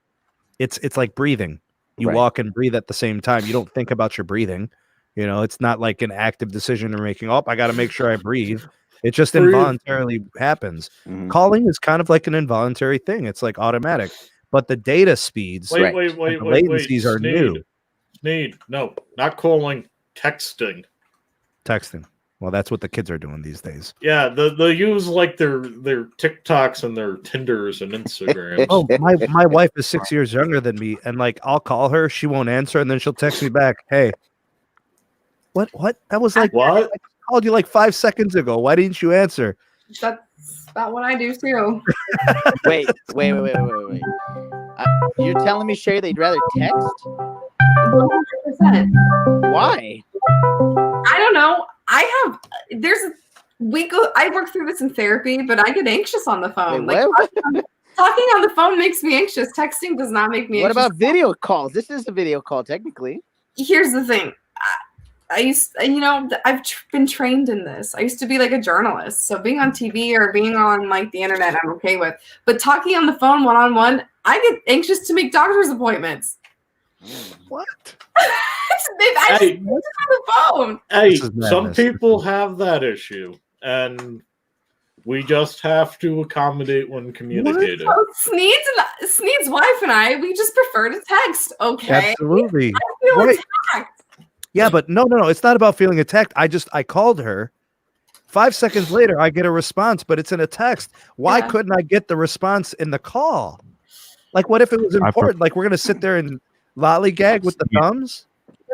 it's like breathing. You walk and breathe at the same time. You don't think about your breathing. It's not like an active decision you're making. Oh, I got to make sure I breathe. It just involuntarily happens. Mhm. Calling is kind of like an involuntary thing. It's like automatic. But the data speeds, Wait, latencies are new. No, not calling, texting. Texting. Well, that's what the kids are doing these days. Yeah, they use like their TikToks and their Tinders and Instagrams. Oh, my wife is 6 years younger than me, and like I'll call her, she won't answer, and then she'll text me back, "Hey, what? That was like What? I called you like 5 seconds ago. Why didn't you answer?" That's about what I do too. Wait. You telling me, Shay, they'd rather text? 100%. Why? I don't know. I work through this in therapy, but I get anxious on the phone. Wait, what? Talking on the phone makes me anxious. Texting does not make me What anxious. about video calls? This is a video call, technically. Here's the thing. I've been trained in this. I used to be like a journalist. So being on TV or being on like the internet, I'm okay with. But talking on the phone one-on-one, I get anxious to make doctor's appointments. What? I just on the phone. Hey, This is some madness. people have that issue, and we just have to accommodate when communicating. So Sneed's wife and I, we just prefer to text. Okay. Absolutely. I feel Right. attacked. Yeah, but no. It's not about feeling attacked. I called her. 5 seconds later, I get a response, but it's in a text. Why Yeah. couldn't I get the response in the call? Like, what if it was important? Like, we're gonna sit there and lollygag with the thumbs?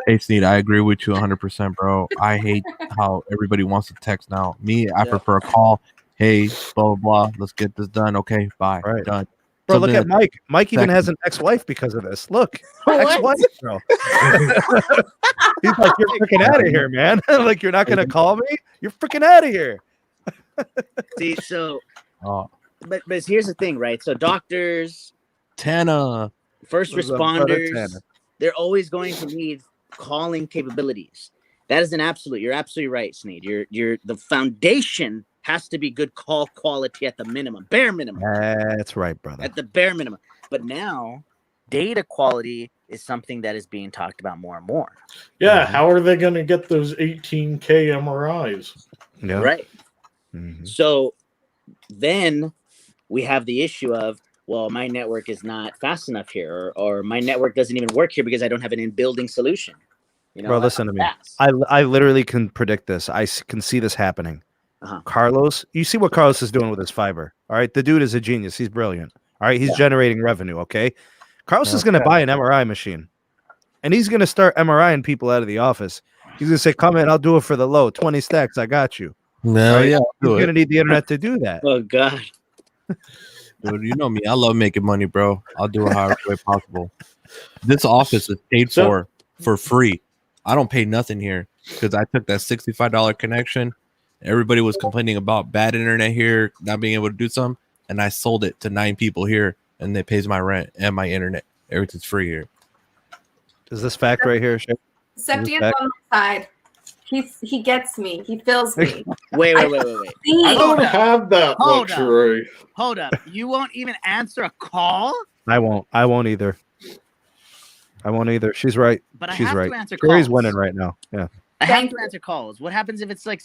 Hey, Sneed, I agree with you 100%, bro. I hate how everybody wants to text now. Me, I prefer a call. Hey, blah, blah, blah. Let's get this done. Okay, bye. Right. Done. Bro, look Something at Mike. Mike even Second. has an ex-wife because of this. Look, What? ex-wife, bro. He's like, you're freaking out of here, man. Like, you're not gonna call me? You're freaking out of here. See, so, Oh, but here's the thing, right? So doctors, Tana. first What's up, brother responders, Tanner? they're always going to need calling capabilities. That is you're absolutely right, Sneed. The foundation has to be good call quality at the minimum, bare minimum. That's right, brother. At the bare minimum. But now data quality is something that is being talked about more and more. Yeah, how are they going to get those 18K MRIs? Yeah. Right. Mhm. So then we have the issue of, well, my network is not fast enough here, or my network doesn't even work here because I don't have an in-building solution. You know, Bro, listen to me. fast. I literally can predict this. Can see this happening. Uh-huh. Carlos, you see what Carlos is doing with his fiber. All right. The dude is a genius. He's brilliant. All right. He's generating revenue. Okay. Carlos is going to buy an MRI machine and he's going to start MRIing people out of the office. He's going to say, come in, I'll do it for the low. 20 stacks. I got you. No, Right? yeah. He's Do going to it. need the internet to do that. Oh God. Dude, you know me. I love making money, bro. I'll do it however way possible. This office is paid for free. I don't pay nothing here because I took that $65 connection. Everybody was complaining about bad internet here, not being able to do something, and I sold it to 9 people here, and they pays my rent and my internet. Everything's free here. Is this fact right here? Shay? Septian's on my side. He gets me. He feels me. Wait. I See, don't have that Hold up. luxury. Hold up. You won't even answer a call? I won't either. She's right. But I She's have right. to answer calls. Sherry's winning right now. Yeah. I have Thank to you. answer calls. What happens if it's like,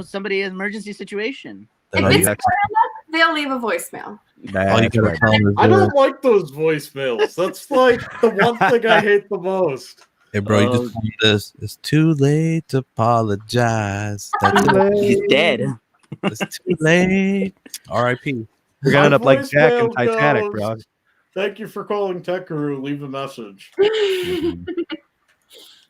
somebody in an emergency situation? Then if all you, it's That's- they'll leave a voicemail. all you That's gotta right. tell them is, I don't like those voicemails. That's like the one thing I hate the most. hey, bro, you just tell them this. It's too late to apologize. He's dead. It's too late. R.I.P. We're gonna end up like Jack and voicemail Titanic, goes, bro. Thank you for calling Tech Guru. Leave a message.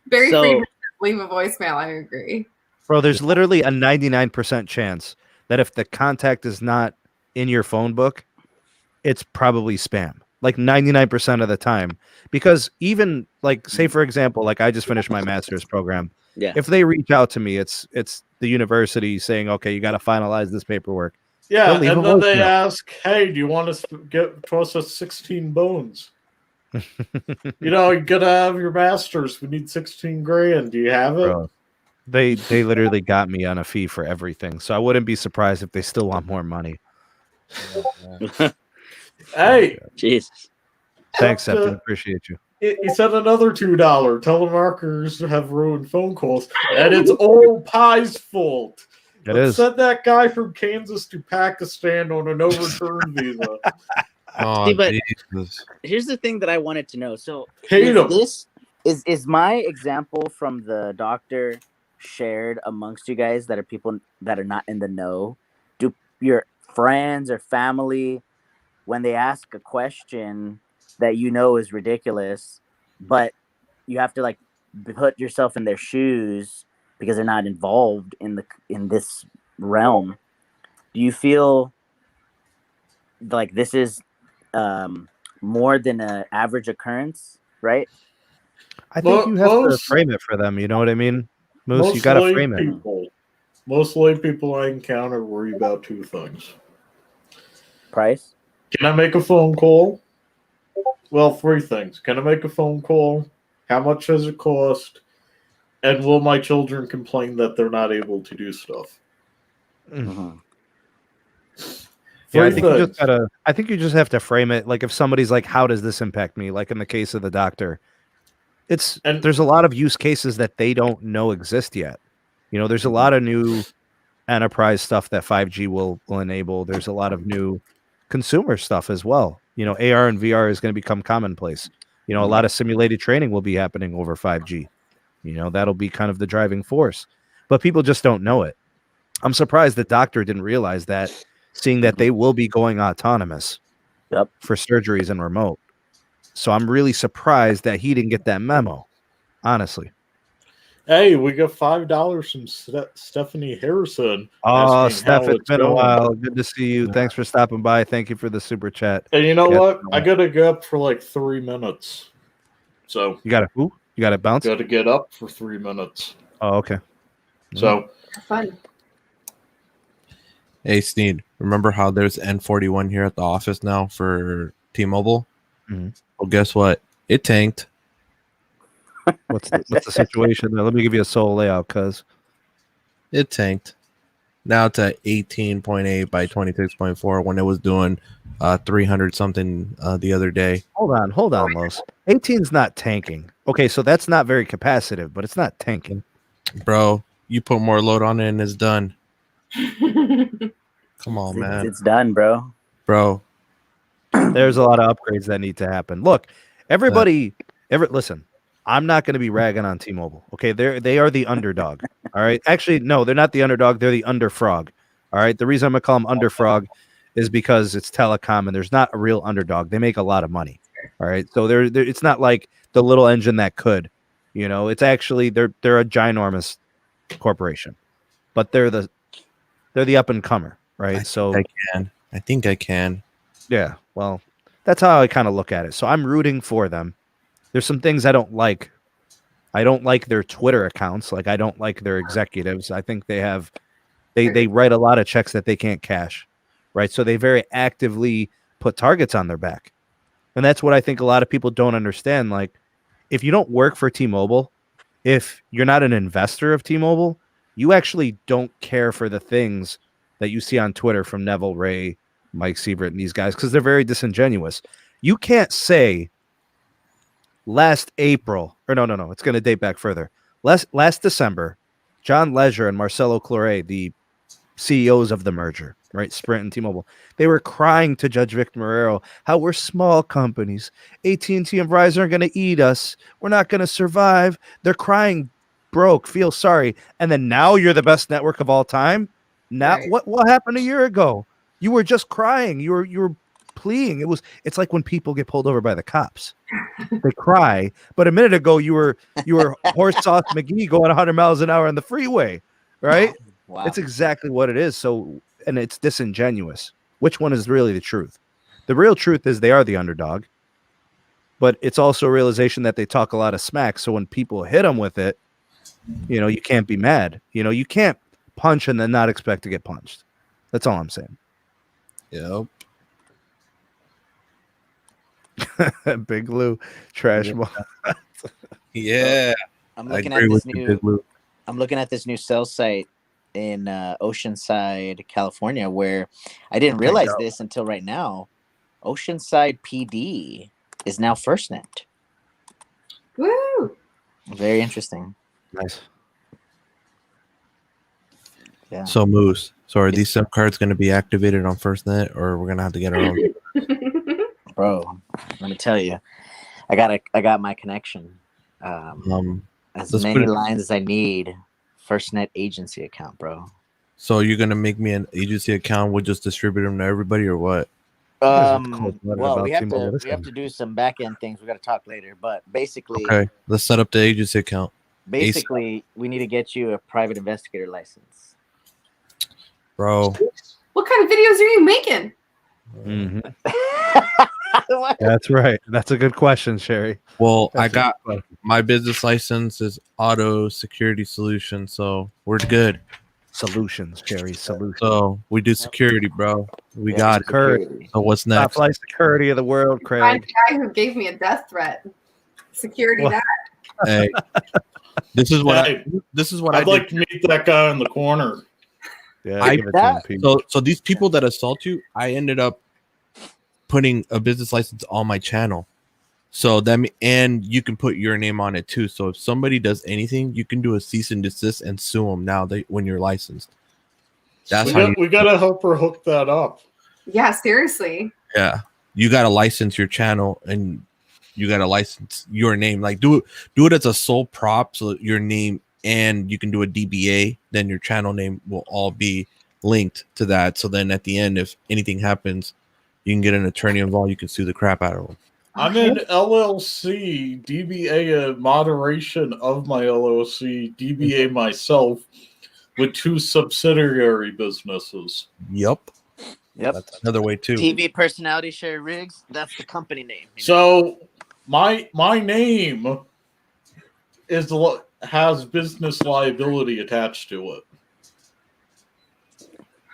Very So- free. Leave a voicemail. I agree. Bro, there's literally a 99% chance that if the contact is not in your phone book, it's probably spam. Like 99% of the time. Because even like, say for example, like I just finished my master's program. Yeah. If they reach out to me, it's the university saying, okay, you got to finalize this paperwork. Yeah, They'll leave and a then they voicemail. ask, "Hey, do you want us to get process 16 bones? You know, you gotta have your masters. We need 16 grand. Do you have it?" Bro, they literally got me on a fee for everything. So I wouldn't be surprised if they still want more money. Hey, Jesus. Thanks, What the- Septon. Appreciate you. he said another $2. Telemarketers have ruined phone calls, and it's old Pie's fault. It Let's is. send that guy from Kansas to Pakistan on a no return visa. Oh, See, but- Jesus. Here's the thing that I wanted to know. So Hate him. this is my example from the doctor shared amongst you guys that are people that are not in the know? Do your friends or family, when they ask a question that you know is ridiculous, but you have to like put yourself in their shoes because they're not involved in this realm, do you feel like this is more than an average occurrence, right? I think you have to Most frame it for them. You know what I mean, Moose? You most got to lay frame it. people I encounter worry about two things. Price? Can I make a phone call? Well, three things. Can I make a phone call? How much does it cost? And will my children complain that they're not able to do stuff? Mm-hmm. Yeah, I Three think you just things. gotta. I think you just have to frame it. Like if somebody's like, "How does this impact me?" Like in the case of the doctor, And there's a lot of use cases that they don't know exist yet. You know, there's a lot of new enterprise stuff that 5G will enable. There's a lot of new consumer stuff as well. You know, AR and VR is going to become commonplace. You know, a lot of simulated training will be happening over 5G. You know, that'll be kind of the driving force. But people just don't know it. I'm surprised the doctor didn't realize that, seeing that they will be going autonomous for surgeries and remote. So I'm really surprised that he didn't get that memo, honestly. hey, we got $5 from Stephanie Harrison. Oh, asking Steph, how it's been a going. while. Good to see you. Thanks for stopping by. Thank you for the super chat. And you know Yeah. what? I gotta get up for like 3 minutes. So You got to who? You got to bounce? gotta get up for 3 minutes. Oh, okay. So Fun. Hey, Sneed, remember how there's N41 here at the office now for T-Mobile? Mhm. Well, guess what? It tanked. What's the situation there? Let me give you a solo layout, cuz. It tanked. Now it's at 18.8 by 26.4 when it was doing 300 something the other day. Hold on, Los. 18's not tanking. Okay, so that's not very capacitive, but it's not tanking. Bro, you put more load on it and it's done. Come on, man. It's done, bro. Bro, There's a lot of upgrades that need to happen. Look, listen, I'm not going to be ragging on T-Mobile. Okay, they are the underdog. All right. Actually, no, they're not the underdog. They're the underfrog. All right. The reason I'm going to call them underfrog is because it's telecom and there's not a real underdog. They make a lot of money. All right. So they're it's not like the little engine that could, you know, it's actually they're a ginormous corporation, but they're the up and comer, right? I think I can. Yeah, well, that's how I kind of look at it. So I'm rooting for them. There's some things I don't like. I don't like their Twitter accounts. Like I don't like their executives. I think they write a lot of checks that they can't cash, right? So they very actively put targets on their back. And that's what I think a lot of people don't understand. Like if you don't work for T-Mobile, if you're not an investor of T-Mobile, you actually don't care for the things that you see on Twitter from Neville, Ray, Mike Sievert, and these guys because they're very disingenuous. You can't say last April, or no, it's going to date back further. Last December, John Leisure and Marcelo Claure, the CEOs of the merger, right, Sprint and T-Mobile, they were crying to Judge Victor Marrero how we're small companies. AT&T and Verizon are going to eat us. We're not going to survive. They're crying broke, feel sorry. And then now you're the best network of all time? Now Right. what happened a year ago? You were just crying. You were pleading. It's like when people get pulled over by the cops. They cry, but a minute ago you were horse sauce McGee going 100 miles an hour on the freeway, right? Wow. It's exactly what it is. So, and it's disingenuous. Which one is really the truth? The real truth is they are the underdog, but it's also a realization that they talk a lot of smack. So when people hit them with it, you know, you can't be mad. You know, you can't punch and then not expect to get punched. That's all I'm saying. Yep. Big Lou, trash Yeah. ball. Yeah. I'm I looking agree at with this you, new. Big Lou. I'm looking at this new cell site in Oceanside, California, where I didn't realize this until right now. Oceanside PD is now FirstNet. Woo! Very interesting. Nice. Yeah. So Moose, so are these SIM cards going to be activated on FirstNet, or we're going to have to get our own? Bro, let me tell you, I got my connection. As let's many put it- lines as I need FirstNet agency account, bro. So you're gonna make me an agency account? We'll just distribute them to everybody, or what? Well, about we have T-Mobile. to do some back end things. We got to talk later, but basically, Okay, let's set up the agency account. we need to get you a private investigator license, Bro. What kind of videos are you making? That's right. That's a good question, Sherry. Well, That's I a got good question. my business license is Auto Security Solution, so we're good. Solutions, Sherry. Solutions. So we do security, bro. We Yeah, got it. security. So what's Top next? flight security of the world, Find Craig. the guy who gave me a death threat. Security What? that. Hey, this is what Hey, I I'd do. like to meet that guy in the corner. Yeah, I- give it to him, Pete. So these people that assault you, I ended up putting a business license on my channel. So and you can put your name on it too. So if somebody does anything, you can do a cease and desist and sue them now when you're licensed. That's how We gotta help her hook that up. Yeah, seriously. Yeah, you got to license your channel and you got to license your name. Like do it as a sole prop, so your name, and you can do a DBA. Then your channel name will all be linked to that. So then at the end, if anything happens, you can get an attorney involved. You can sue the crap out of them. I'm in LLC, DBA a moderation of my LLC, DBA myself with 2 subsidiary businesses. Yep, Yep. that's another way too. TV personality share rigs. That's the company name. So my name has business liability attached to it.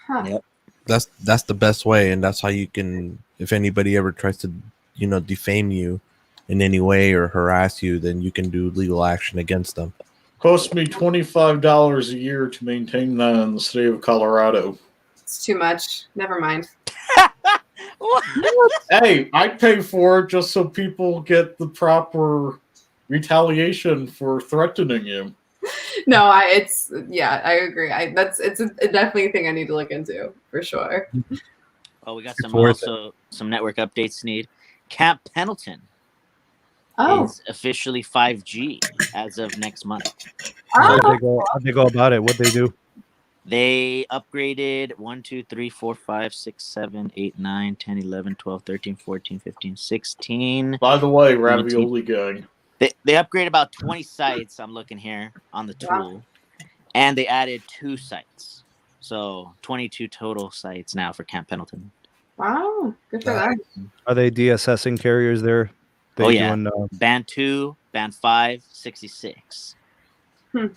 Huh. Yep. That's the best way, and that's how you can. If anybody ever tries to, defame you in any way or harass you, then you can do legal action against them. Cost me $25 a year to maintain that in the state of Colorado. It's too much. Never mind. Hey, I pay for it just so people get the proper retaliation for threatening you. No, I agree. It's definitely a thing I need to look into for sure. Oh, we got Worth some network updates. Need Camp Pendleton Oh, is officially 5G as of next month. How'd oh, they go about it? What'd they do? They upgraded 1, 2, 3, 4, 5, 6, 7, 8, 9, 10, 11, 12, 13, 14, 15, 16. By the way, Ravioli Gang. They upgraded about 20 sites. I'm looking here on the tool. And they added 2 sites. So 22 total sites now for Camp Pendleton. wow, good for them. Are they DSSing carriers there? They Oh, yeah. doing, Band 2, Band 5, 66. good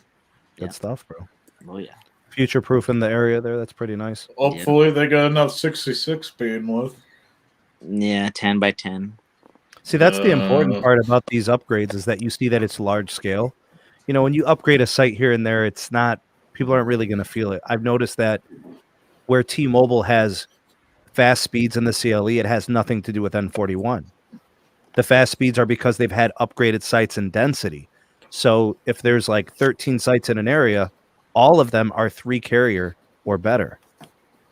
Yeah. stuff, bro. Oh, yeah. Future proof in the area there. That's pretty nice. Hopefully they got enough 66 bandwidth. Yeah, 10 by 10. See, that's the important part about these upgrades is that you see that it's large scale. When you upgrade a site here and there, it's not, people aren't really going to feel it. I've noticed that where T-Mobile has fast speeds in the CLE, it has nothing to do with N41. The fast speeds are because they've had upgraded sites and density. So if there's like 13 sites in an area, all of them are 3 carrier or better,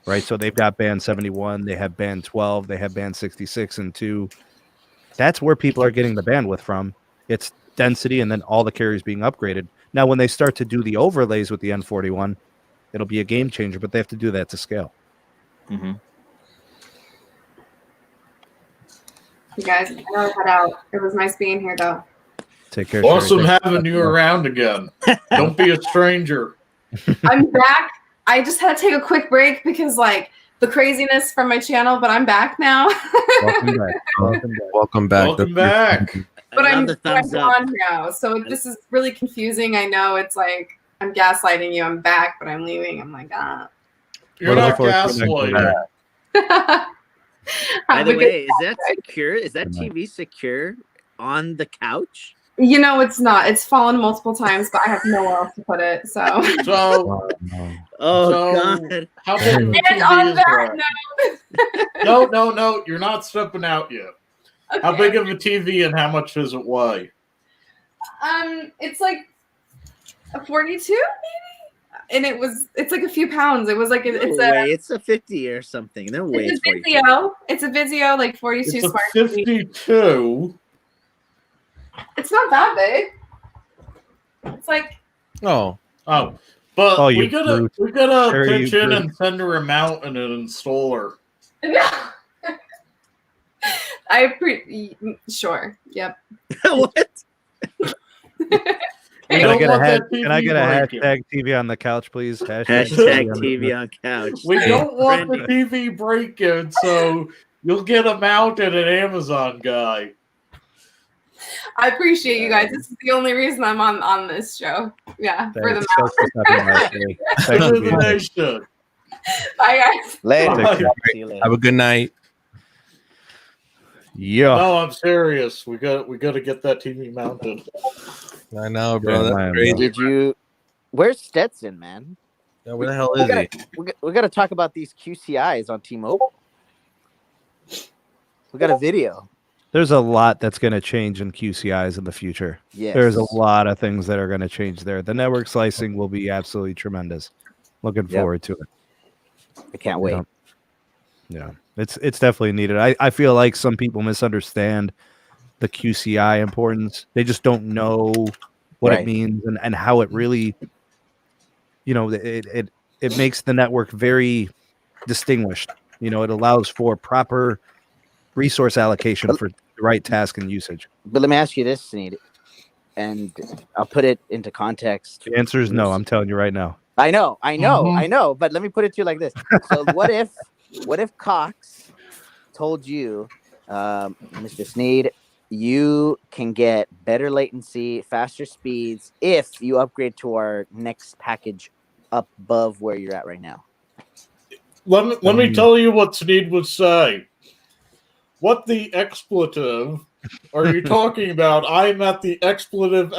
right? So they've got band 71, they have band 12, they have band 66 and 2. That's where people are getting the bandwidth from. It's density and then all the carriers being upgraded. Now, when they start to do the overlays with the N41, it'll be a game changer, but they have to do that to scale. Mm-hmm. You guys, I gotta head out. It was nice being here, though. Take care. Awesome Sherry. having you around again. Don't be a stranger. I'm back. I just had to take a quick break because, the craziness from my channel, but I'm back now. Welcome back. Welcome back. Welcome back. Welcome back. But I'm the thumbs up. gone now, so this is really confusing. I know it's like I'm gaslighting you. I'm back, but I'm leaving. I'm like, You're Well, not look forward to gaslighting. By the way, is that secure? Is that Good night. TV secure on the couch? It's not. It's fallen multiple times, but I have nowhere else to put it. So, So, Oh, So- God. how big of a and TV on is that that? note, No, you're not stepping out yet. How big of a TV and how much does it weigh? It's like a 42, maybe, and it's like a few pounds. It was like It's a 50 or something. No way. it's It's a 42. Vizio. It's a Vizio, like 42 It's a smart TV. 52. It's not that big. It's like Oh, Oh, but Oh, we you gotta brute. Sure, pitch you in brute. and send her a mount and an installer. Sure. Yep. What? We Can I don't get a want that can I TV get a breaking. hashtag TV on the couch, please? Hashtag on the TV on couch. We Hey. don't want the Trendy. TV breaking, so you'll get a mount and an Amazon guy. I appreciate you guys. This is the only reason I'm on this show. Yeah, for the Thanks for stopping by, Shay. Thanks for Into the being here. nation. Bye, guys. Later. Bye. See you later. Have a good night. Yeah. No, I'm serious. We got to get that TV mounted. I know, bro. Yeah, That's man, crazy. Did you? Where's Stetson, man? Yeah, where the hell is he? We got to talk about these QCIs on T-Mobile. We got a video. There's a lot that's going to change in QCIs in the future. Yes. There's a lot of things that are going to change there. The network slicing will be absolutely tremendous. Looking forward to it. I can't wait. Yeah, it's definitely needed. I feel like some people misunderstand the QCI importance. They just don't know what Right. it means and how it really, it makes the network very distinguished. It allows for proper resource allocation for the right task and usage. But let me ask you this, Sneed, and I'll put it into context. The answer is no. I'm telling you right now. I know. But let me put it to you like this. So what if Cox told you, Mr. Sneed, you can get better latency, faster speeds if you upgrade to our next package up above where you're at right now? Let me tell you what Sneed would say. What the expletive are you talking about? I'm at the expletive,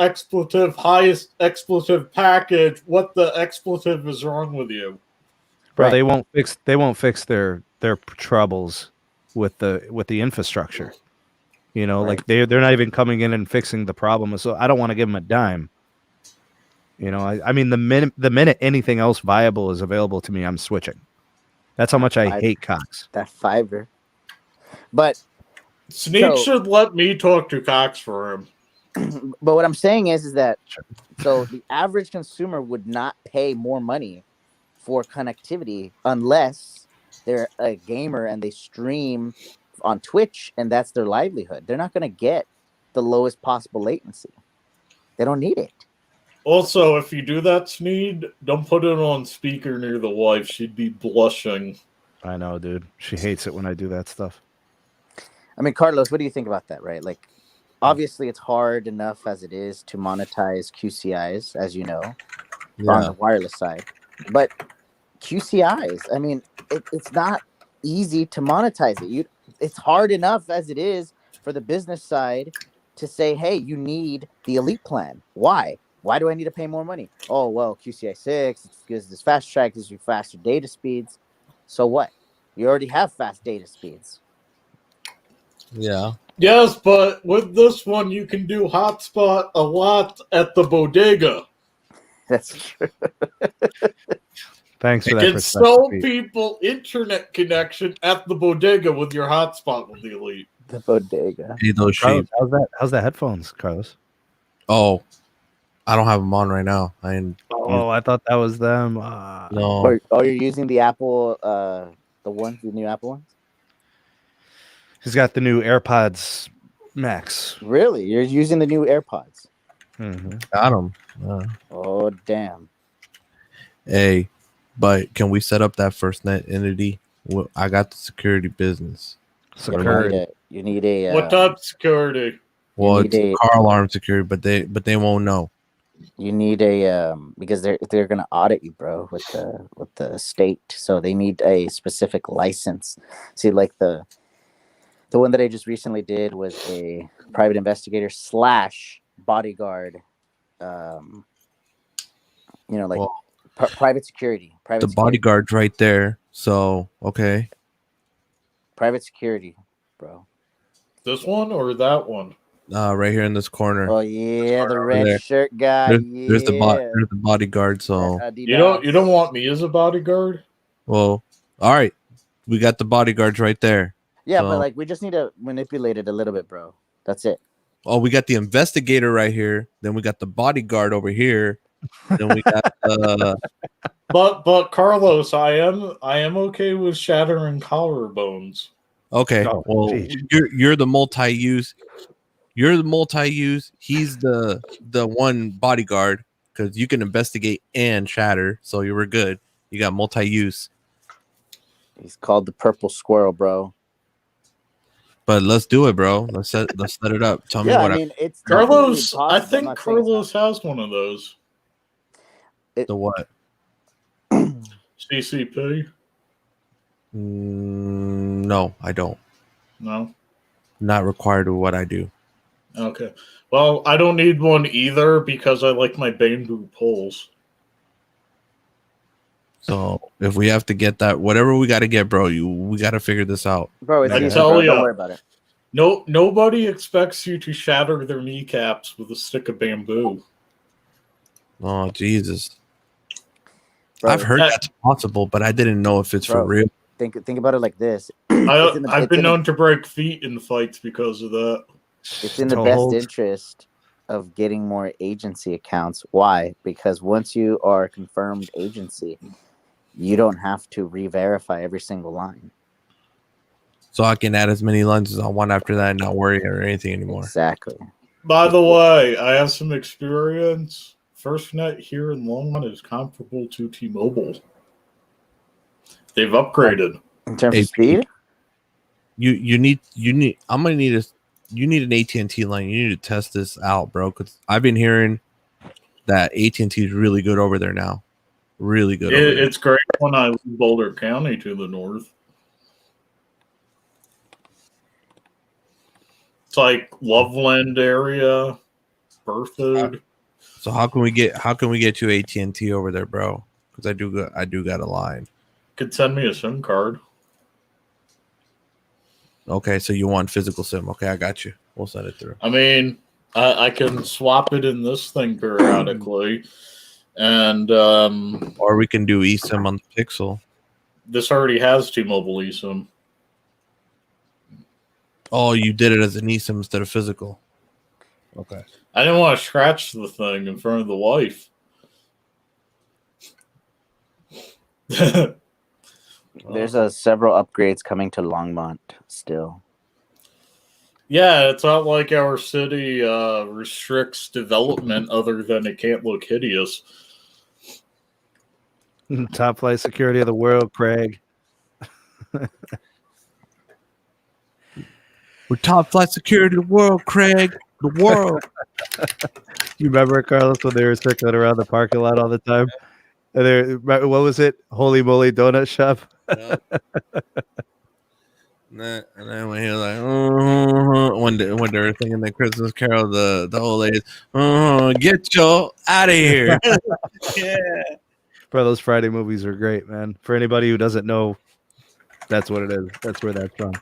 highest expletive package. What the expletive is wrong with you? Bro, Right. they won't fix their troubles with the infrastructure. Like they're not even coming in and fixing the problem. So I don't want to give them a dime. I mean the minute anything else viable is available to me, I'm switching. That's how much I hate Cox. That fiber. But Sneed should let me talk to Cox for him. but what I'm saying is that so the average consumer would not pay more money for connectivity unless they're a gamer and they stream on Twitch and that's their livelihood. They're not going to get the lowest possible latency. They don't need it. Also, if you do that, Sneed, don't put it on speaker near the wife. She'd be blushing. I know, dude. She hates it when I do that stuff. I mean, Carlos, what do you think about that, right? Like, obviously, it's hard enough as it is to monetize QCIs, as you know, on the wireless side. But QCIs, I mean, it's not easy to monetize it. It's hard enough as it is for the business side to say, hey, you need the elite plan. Why? Why do I need to pay more money? Oh, well, QCI 6, it's because this fast track gives you faster data speeds. So what? You already have fast data speeds. Yeah. Yes, but with this one, you can do hotspot a lot at the bodega. That's true. Thanks for You that. can sell people internet connection at the bodega with your hotspot with the elite. The bodega. Hey, those sheep. Carlos, how's the headphones, Carlos? Oh, I don't have them on right now. Oh, I thought that was them. No. Oh, you're using the Apple, the new Apple ones? He's got the new AirPods Max. Really? You're using the new AirPods? Mm-hmm. Got them. Oh, damn. Hey, but can we set up that FirstNet entity? Well, I got the security business. Security. You need a What type of security? Well, need it's car alarm security, but they won't know. You need a because they're gonna audit you, bro, with the state. So they need a specific license. See, like the one that I just recently did was a private investigator / bodyguard. Private security. The bodyguard's right there. So okay. Private security, bro. This one or that one? Right here in this corner. Oh yeah, the red there. shirt guy. There's the bodyguard. So You don't want me as a bodyguard? well, all right. We got the bodyguards right there. Yeah, So- but like we just need to manipulate it a little bit, bro. That's it. Oh, we got the investigator right here. Then we got the bodyguard over here. Then we got But Carlos, I am okay with shattering collarbones. okay. Oh, Well, geez. you're the multi-use. You're the multi-use. He's the one bodyguard because you can investigate and shatter. So you were good. You got multi-use. He's called the purple squirrel, bro. But let's do it, bro. Let's set it up. Tell me Yeah, what I mean, it's Carlos, definitely I possible. I'm think not saying it's Carlos has one of those. the what? CCP? No, I don't. No. Not required of what I do. Okay. Well, I don't need one either because I like my bamboo poles. So if we have to get that, whatever we got to get, bro, we got to figure this out. Bro, it's I easy, tell bro. ya. Don't worry about it. No, nobody expects you to shatter their kneecaps with a stick of bamboo. Oh Jesus! Bro, I've heard that's possible, but I didn't know if it's for Bro. real. think about it like this. I've been known to break feet in fights because of that. It's in the So best hold- interest of getting more agency accounts. Why? Because once you are a confirmed agency, you don't have to re-verify every single line. So I can add as many lines as I want after that and not worry or anything anymore. Exactly. By the way, I have some experience. FirstNet here in Longmont is comparable to T-Mobile. They've upgraded. In terms Hey, of speed, You need. I'm gonna need a. You need an AT&T line. You need to test this out, bro. Because I've been hearing that AT&T is really good over there now. Really good. Over there. It's great when I leave Boulder County to the north. It's like Loveland area, Berthoud. So how can we get you AT&T over there, bro? Because I do got a line. Could send me a SIM card. Okay, so you want physical SIM? Okay, I got you. We'll send it through. I mean, I can swap it in this thing periodically, and Or we can do eSIM on the Pixel. this already has T-Mobile eSIM. Oh, you did it as an eSIM instead of physical. Okay. I didn't want to scratch the thing in front of the wife. there's several upgrades coming to Longmont still. Yeah, it's not like our city restricts development other than it can't look hideous. Top flight security of the world, Craig. We're top flight security of the world, Craig. The world. You remember, Carlos, when they were circling around the parking lot all the time? And what was it? Holy moly donut shop? And then when he was like, when they were singing the Christmas Carol, the old ladies, get you out of here. Yeah. Bro, those Friday movies are great, man. For anybody who doesn't know, that's what it is. That's where that's from.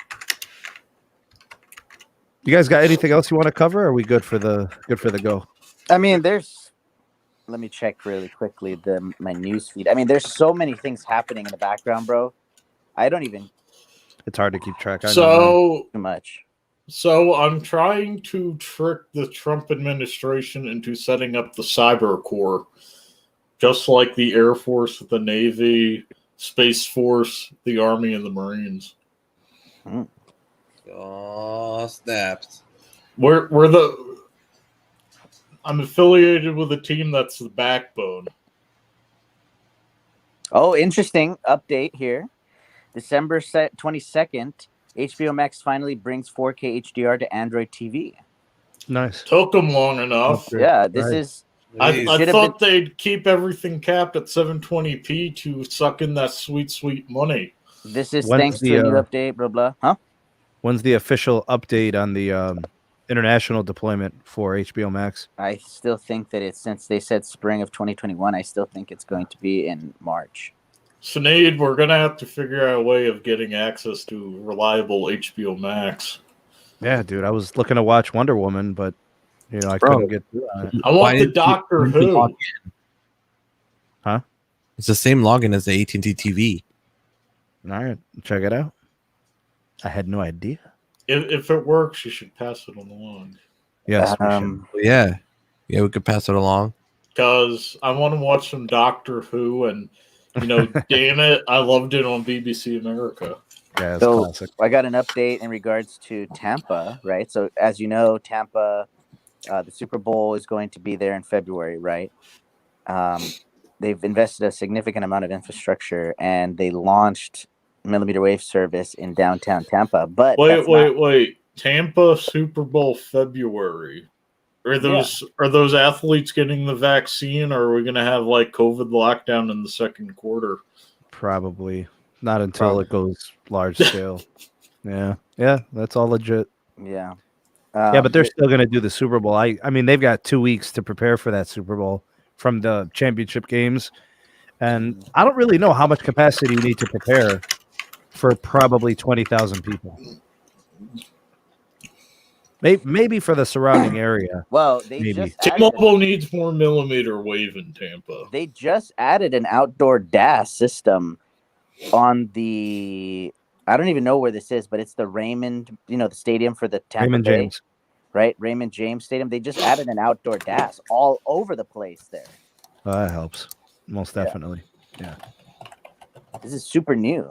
You guys got anything else you want to cover? Or are we good for the go? I mean, let me check really quickly my news feed. I mean, there's so many things happening in the background, bro. I don't even It's hard to keep track. I know, So, too much. so I'm trying to trick the Trump administration into setting up the Cyber Corps, just like the Air Force, the Navy, Space Force, the Army, and the Marines. Oh, snaps. I'm affiliated with a team that's the backbone. Oh, interesting update here. December 22nd, HBO Max finally brings 4K HDR to Android TV. Nice. Took them long enough. Upgrade. Yeah, this Right. is I Should've thought they'd keep everything capped at 720p to suck in that sweet, sweet money. this is When's thanks to the, a new update, blah blah. Huh? When's the official update on the international deployment for HBO Max? I still think that it's since they said spring of 2021, I still think it's going to be in March. Sneed, we're gonna have to figure out a way of getting access to reliable HBO Max. Yeah, dude. I was looking to watch Wonder Woman, but I Bro. couldn't get through on it. I want Why the didn't you- Doctor why didn't you Who. log Huh? It's the same login as the AT&T TV. All right, check it out. I had no idea. If it works, you should pass it along. Yes, we should. Yeah, we could pass it along. because I want to watch some Doctor Who, and damn it, I loved it on BBC America. Yeah, it's So classic. I got an update in regards to Tampa, right? So as you know, Tampa, the Super Bowl is going to be there in February, right? They've invested a significant amount of infrastructure, and they launched millimeter wave service in downtown Tampa. But Wait! Tampa Super Bowl February. Are those athletes getting the vaccine, or are we going to have like COVID lockdown in the second quarter? Probably not until it goes large scale. Yeah, that's all legit. Yeah. But they're still going to do the Super Bowl. I mean, they've got 2 weeks to prepare for that Super Bowl from the championship games, and I don't really know how much capacity you need to prepare for probably 20,000 people. Maybe for the surrounding area. Well, T-Mobile needs more millimeter wave in Tampa. They just added an outdoor DAS system on the. I don't even know where this is, but it's the Raymond, the stadium for the Tampa Raymond Bay, James, right? Raymond James Stadium. They just added an outdoor DAS all over the place there. That helps most definitely. Yeah. This is super new.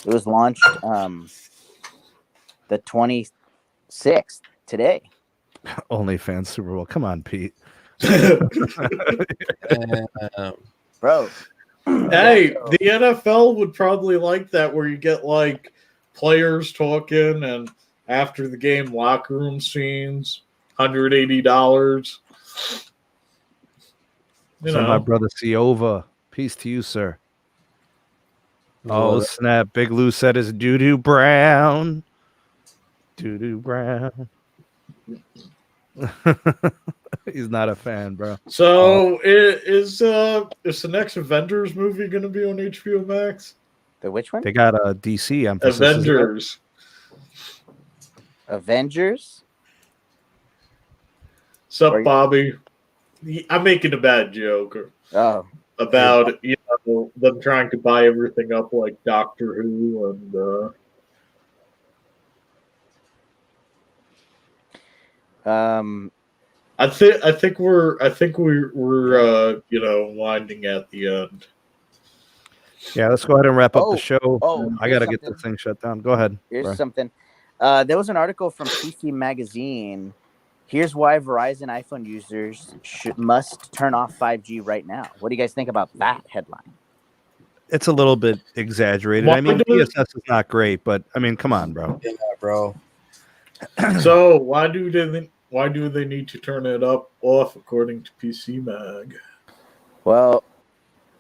It was launched the 26th today. OnlyFans Super Bowl. Come on, Pete. Bro. Hey, the NFL would probably like that, where you get like players talking and after the game locker room scenes, $180. My brother Ciova. Peace to you, sir. Oh, snap. Big Lou said his doo-doo brown. Doo-doo brown. He's not a fan, bro. So is the next Avengers movie going to be on HBO Max? The which one? They got a DC emphasis. Avengers. Sup, Bobby? I'm making a bad joke about them trying to buy everything up like Doctor Who and. I think we're winding at the end. Yeah, let's go ahead and wrap up the show. I gotta get this thing shut down. Go ahead. Here's something. There was an article from PC Magazine. Here's why Verizon iPhone users must turn off 5G right now. What do you guys think about that headline? It's a little bit exaggerated. I mean, DSS is not great, but I mean, come on, bro. Yeah, bro. So why do they need to turn it off according to PC Mag? Well,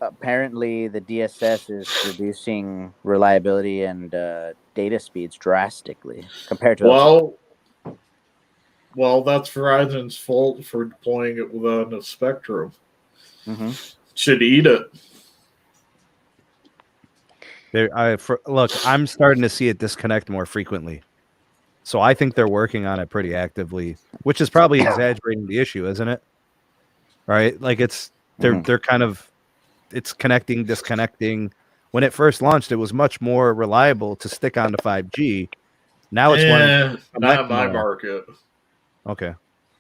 apparently the DSS is reducing reliability and data speeds drastically compared to Well, that's Verizon's fault for deploying it without enough spectrum. Mm-hmm. Should eat it. Look, I'm starting to see it disconnect more frequently. So I think they're working on it pretty actively, which is probably exaggerating the issue, isn't it? Right? Like they're kind of, it's connecting, disconnecting. When it first launched, it was much more reliable to stick onto 5G. Now it's not my market. Okay.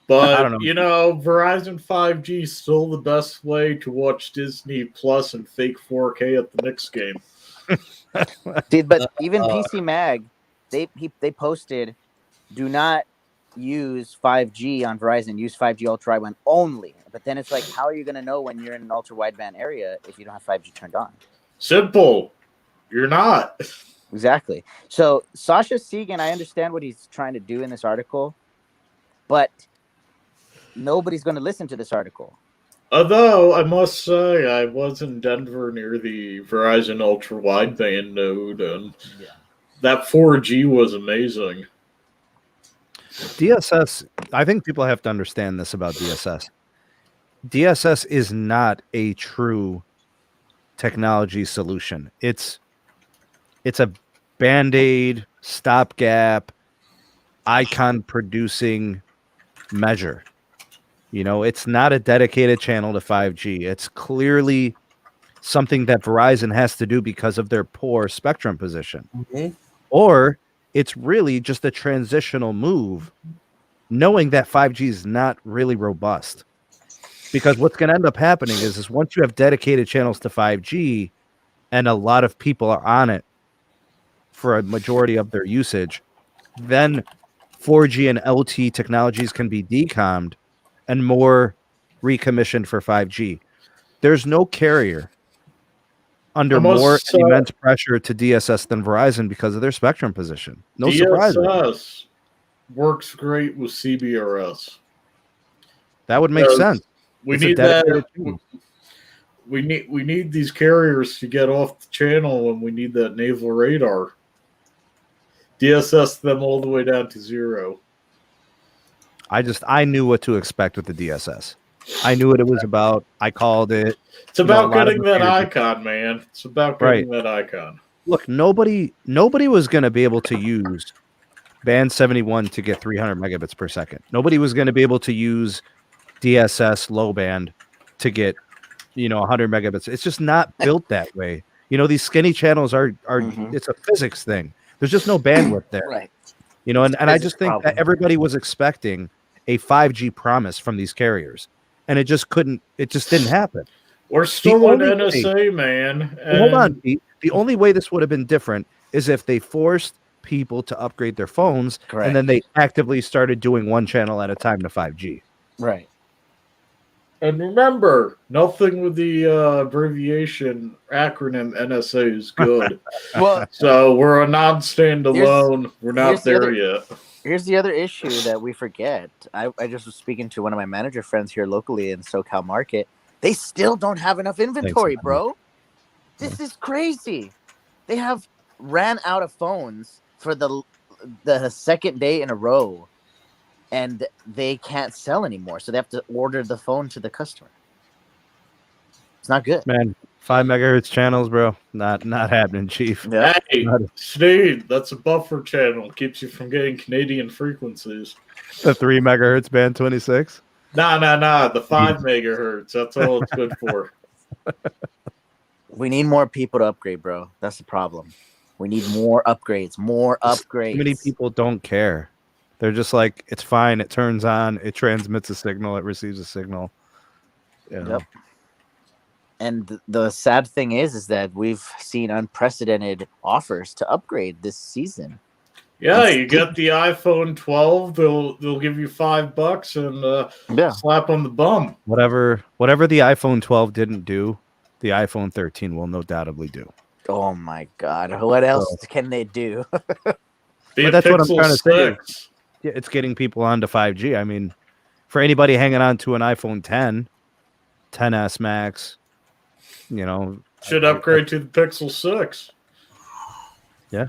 But, I don't know. Verizon 5G is still the best way to watch Disney Plus and fake 4K at the Knicks game. Dude, but even PC Mag, they posted, do not use 5G on Verizon, use 5G ultra wideband only. But then it's like, how are you going to know when you're in an ultra wideband area if you don't have 5G turned on? Simple. You're not. Exactly. So Sasha Segan, I understand what he's trying to do in this article, but nobody's going to listen to this article. Although, I must say, I was in Denver near the Verizon ultra wideband node, and that 4G was amazing. DSS, I think people have to understand this about DSS. DSS is not a true technology solution. It's a Band-Aid, stopgap, icon producing measure. It's not a dedicated channel to 5G. It's clearly something that Verizon has to do because of their poor spectrum position. Mm-hmm. Or it's really just a transitional move, knowing that 5G is not really robust. Because what's going to end up happening is once you have dedicated channels to 5G and a lot of people are on it for a majority of their usage, then 4G and LTE technologies can be decommed and more recommissioned for 5G. There's no carrier under more immense pressure to DSS than Verizon because of their spectrum position. No surprise. DSS works great with CBRS. That would make sense. We need that. We need these carriers to get off the channel, and we need that naval radar. DSS them all the way down to 0. I knew what to expect with the DSS. I knew what it was about. I called it. It's about getting that icon, man. It's about getting that icon. Look, nobody was going to be able to use band 71 to get 300 megabits per second. Nobody was going to be able to use DSS low band to get 100 megabits. It's just not built that way. These skinny channels are it's a physics thing. There's just no bandwidth there. Right. And I just think that everybody was expecting a 5G promise from these carriers, and it just didn't happen. We're still an NSA, man. Hold on, Pete. The only way this would have been different is if they forced people to upgrade their phones, and then they actively started doing one channel at a time to 5G. Right. And remember, nothing with the abbreviation acronym NSA is good. Well, so we're a non-standalone. We're not there yet. Here's the other issue that we forget. I just was speaking to one of my manager friends here locally in SoCal Market. They still don't have enough inventory, bro. This is crazy. They have ran out of phones for the second day in a row. And they can't sell anymore, so they have to order the phone to the customer. It's not good, man. 5 megahertz channels, bro. Not happening, Chief. Yeah. Hey, Sneed, that's a buffer channel. Keeps you from getting Canadian frequencies. The 3 megahertz band 26. Nah. The 5 megahertz. That's all it's good for. We need more people to upgrade, bro. That's the problem. We need more upgrades. Too many people don't care. They're just like, it's fine. It turns on. It transmits a signal. It receives a signal. Yep. And the sad thing is that we've seen unprecedented offers to upgrade this season. Yeah, you get the iPhone 12. They'll give you $5 and slap on the bum. Whatever the iPhone 12 didn't do, the iPhone 13 will no doubtably do. Oh my God! What else can they do? But that's what I'm trying to say. Yeah, it's getting people onto 5G. I mean, for anybody hanging on to an iPhone 10, 10s Max, should upgrade to the Pixel 6. Yeah.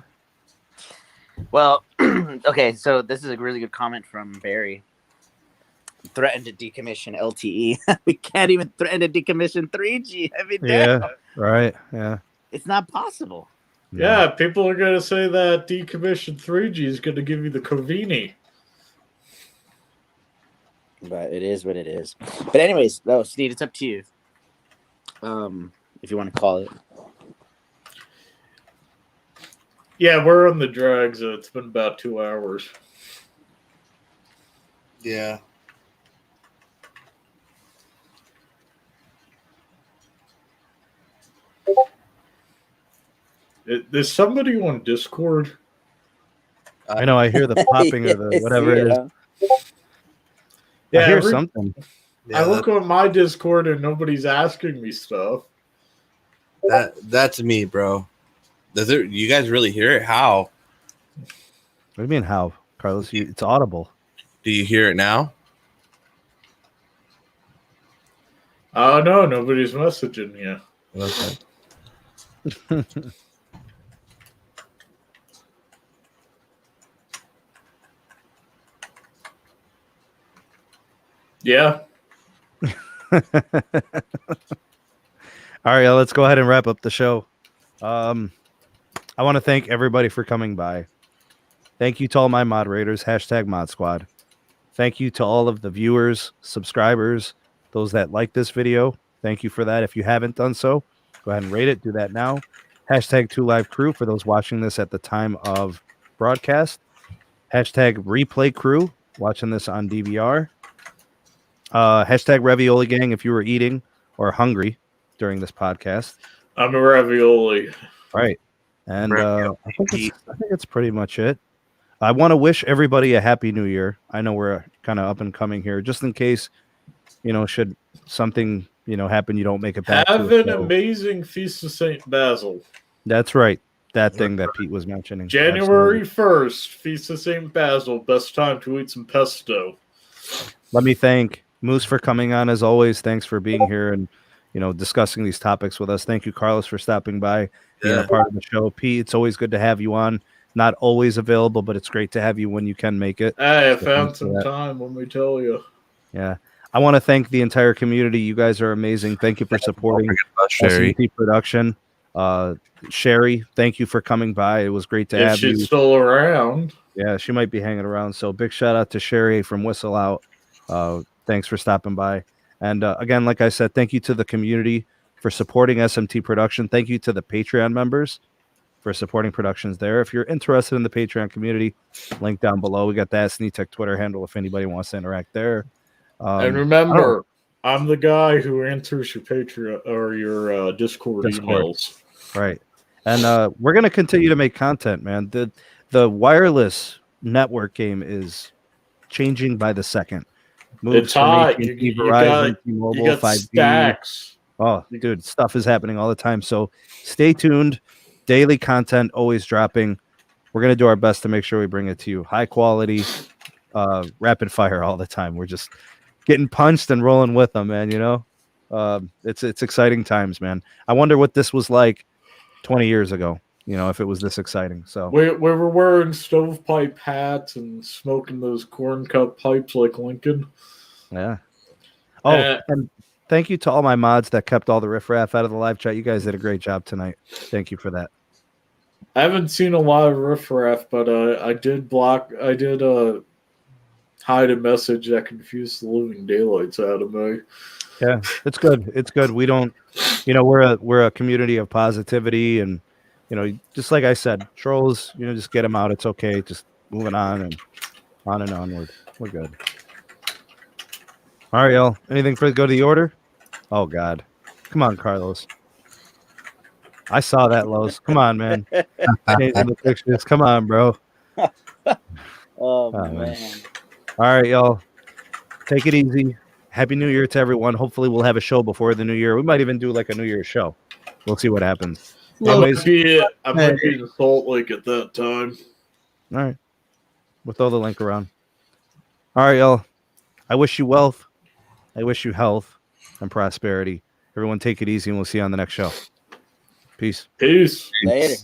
Well, okay, so this is a really good comment from Barry. Threatened to decommission LTE. We can't even threaten to decommission 3G. I mean, yeah, right. Yeah. It's not possible. Yeah, people are going to say that decommissioned 3G is going to give you the Covini. But it is what it is. But anyways, Sneed, it's up to you. If you want to call it. Yeah, we're on the drag, so it's been about 2 hours. Yeah. There's somebody on Discord. I know. I hear the popping of the whatever it is. Yeah, I hear something. Yeah, I look on my Discord and nobody's asking me stuff. That's me, bro. You guys really hear it? How? What do you mean how, Carlos? It's audible. Do you hear it now? Oh no, nobody's messaging you. Okay. Yeah. All right, let's go ahead and wrap up the show. I want to thank everybody for coming by. Thank you to all my moderators, #ModSquad. Thank you to all of the viewers, subscribers, those that like this video. Thank you for that. If you haven't done so, go ahead and rate it. Do that now. #2LiveCrew for those watching this at the time of broadcast. #ReplayCrew watching this on DVR. Hashtag ravioli gang if you were eating or hungry during this podcast. I'm a ravioli. Right. And I think it's pretty much it. I want to wish everybody a happy new year. I know we're kind of up and coming here, just in case, should something, happen, you don't make it back. Have an amazing Feast of St. Basil. That's right. That thing that Pete was mentioning. January 1st, Feast of St. Basil. Best time to eat some pesto. Let me thank Moose for coming on as always. Thanks for being here and, discussing these topics with us. Thank you, Carlos, for stopping by, being a part of the show. Pete, it's always good to have you on. Not always available, but it's great to have you when you can make it. Hey, I found some time, let me tell you. Yeah. I want to thank the entire community. You guys are amazing. Thank you for supporting S&T Production. Sherry, thank you for coming by. It was great to have you. She's still around. Yeah, she might be hanging around. So big shout out to Sherry from Whistle Out. Thanks for stopping by. And again, like I said, thank you to the community for supporting SMT Production. Thank you to the Patreon members for supporting productions there. If you're interested in the Patreon community, link down below. We got that SneedTech Twitter handle if anybody wants to interact there. And remember, I'm the guy who answers your Patreon or your Discord emails. Right. And we're going to continue to make content, man. The wireless network game is changing by the second. It's hot. AT&T, Verizon, T-Mobile, you got 5G. stacks. Oh, dude, stuff is happening all the time. So stay tuned. Daily content always dropping. We're going to do our best to make sure we bring it to you. High quality, rapid fire all the time. We're just getting punched and rolling with them, man. It's exciting times, man. I wonder what this was like 20 years ago, if it was this exciting. So we were wearing stovepipe hats and smoking those corn cup pipes like Lincoln. Yeah. Oh, and thank you to all my mods that kept all the riffraff out of the live chat. You guys did a great job tonight. Thank you for that. I haven't seen a lot of riffraff, but I did hide a message that confused the living daylights out of me. Yeah, it's good. It's good. We don't, we're a community of positivity, and just like I said, trolls, just get them out. It's okay. Just moving on and onward. We're good. All right, y'all. Anything for go to the order? Oh God, come on, Carlos. I saw that, Los. Come on, man. Changing the pictures. Come on, bro. Oh man. All right, y'all. Take it easy. Happy New Year to everyone. Hopefully, we'll have a show before the New Year. We might even do like a New Year's show. We'll see what happens. I might be in Salt Lake at that time. All right. We'll throw the link around. All right, y'all. I wish you wealth. I wish you health and prosperity. Everyone take it easy, and we'll see you on the next show. Peace. Peace. Later.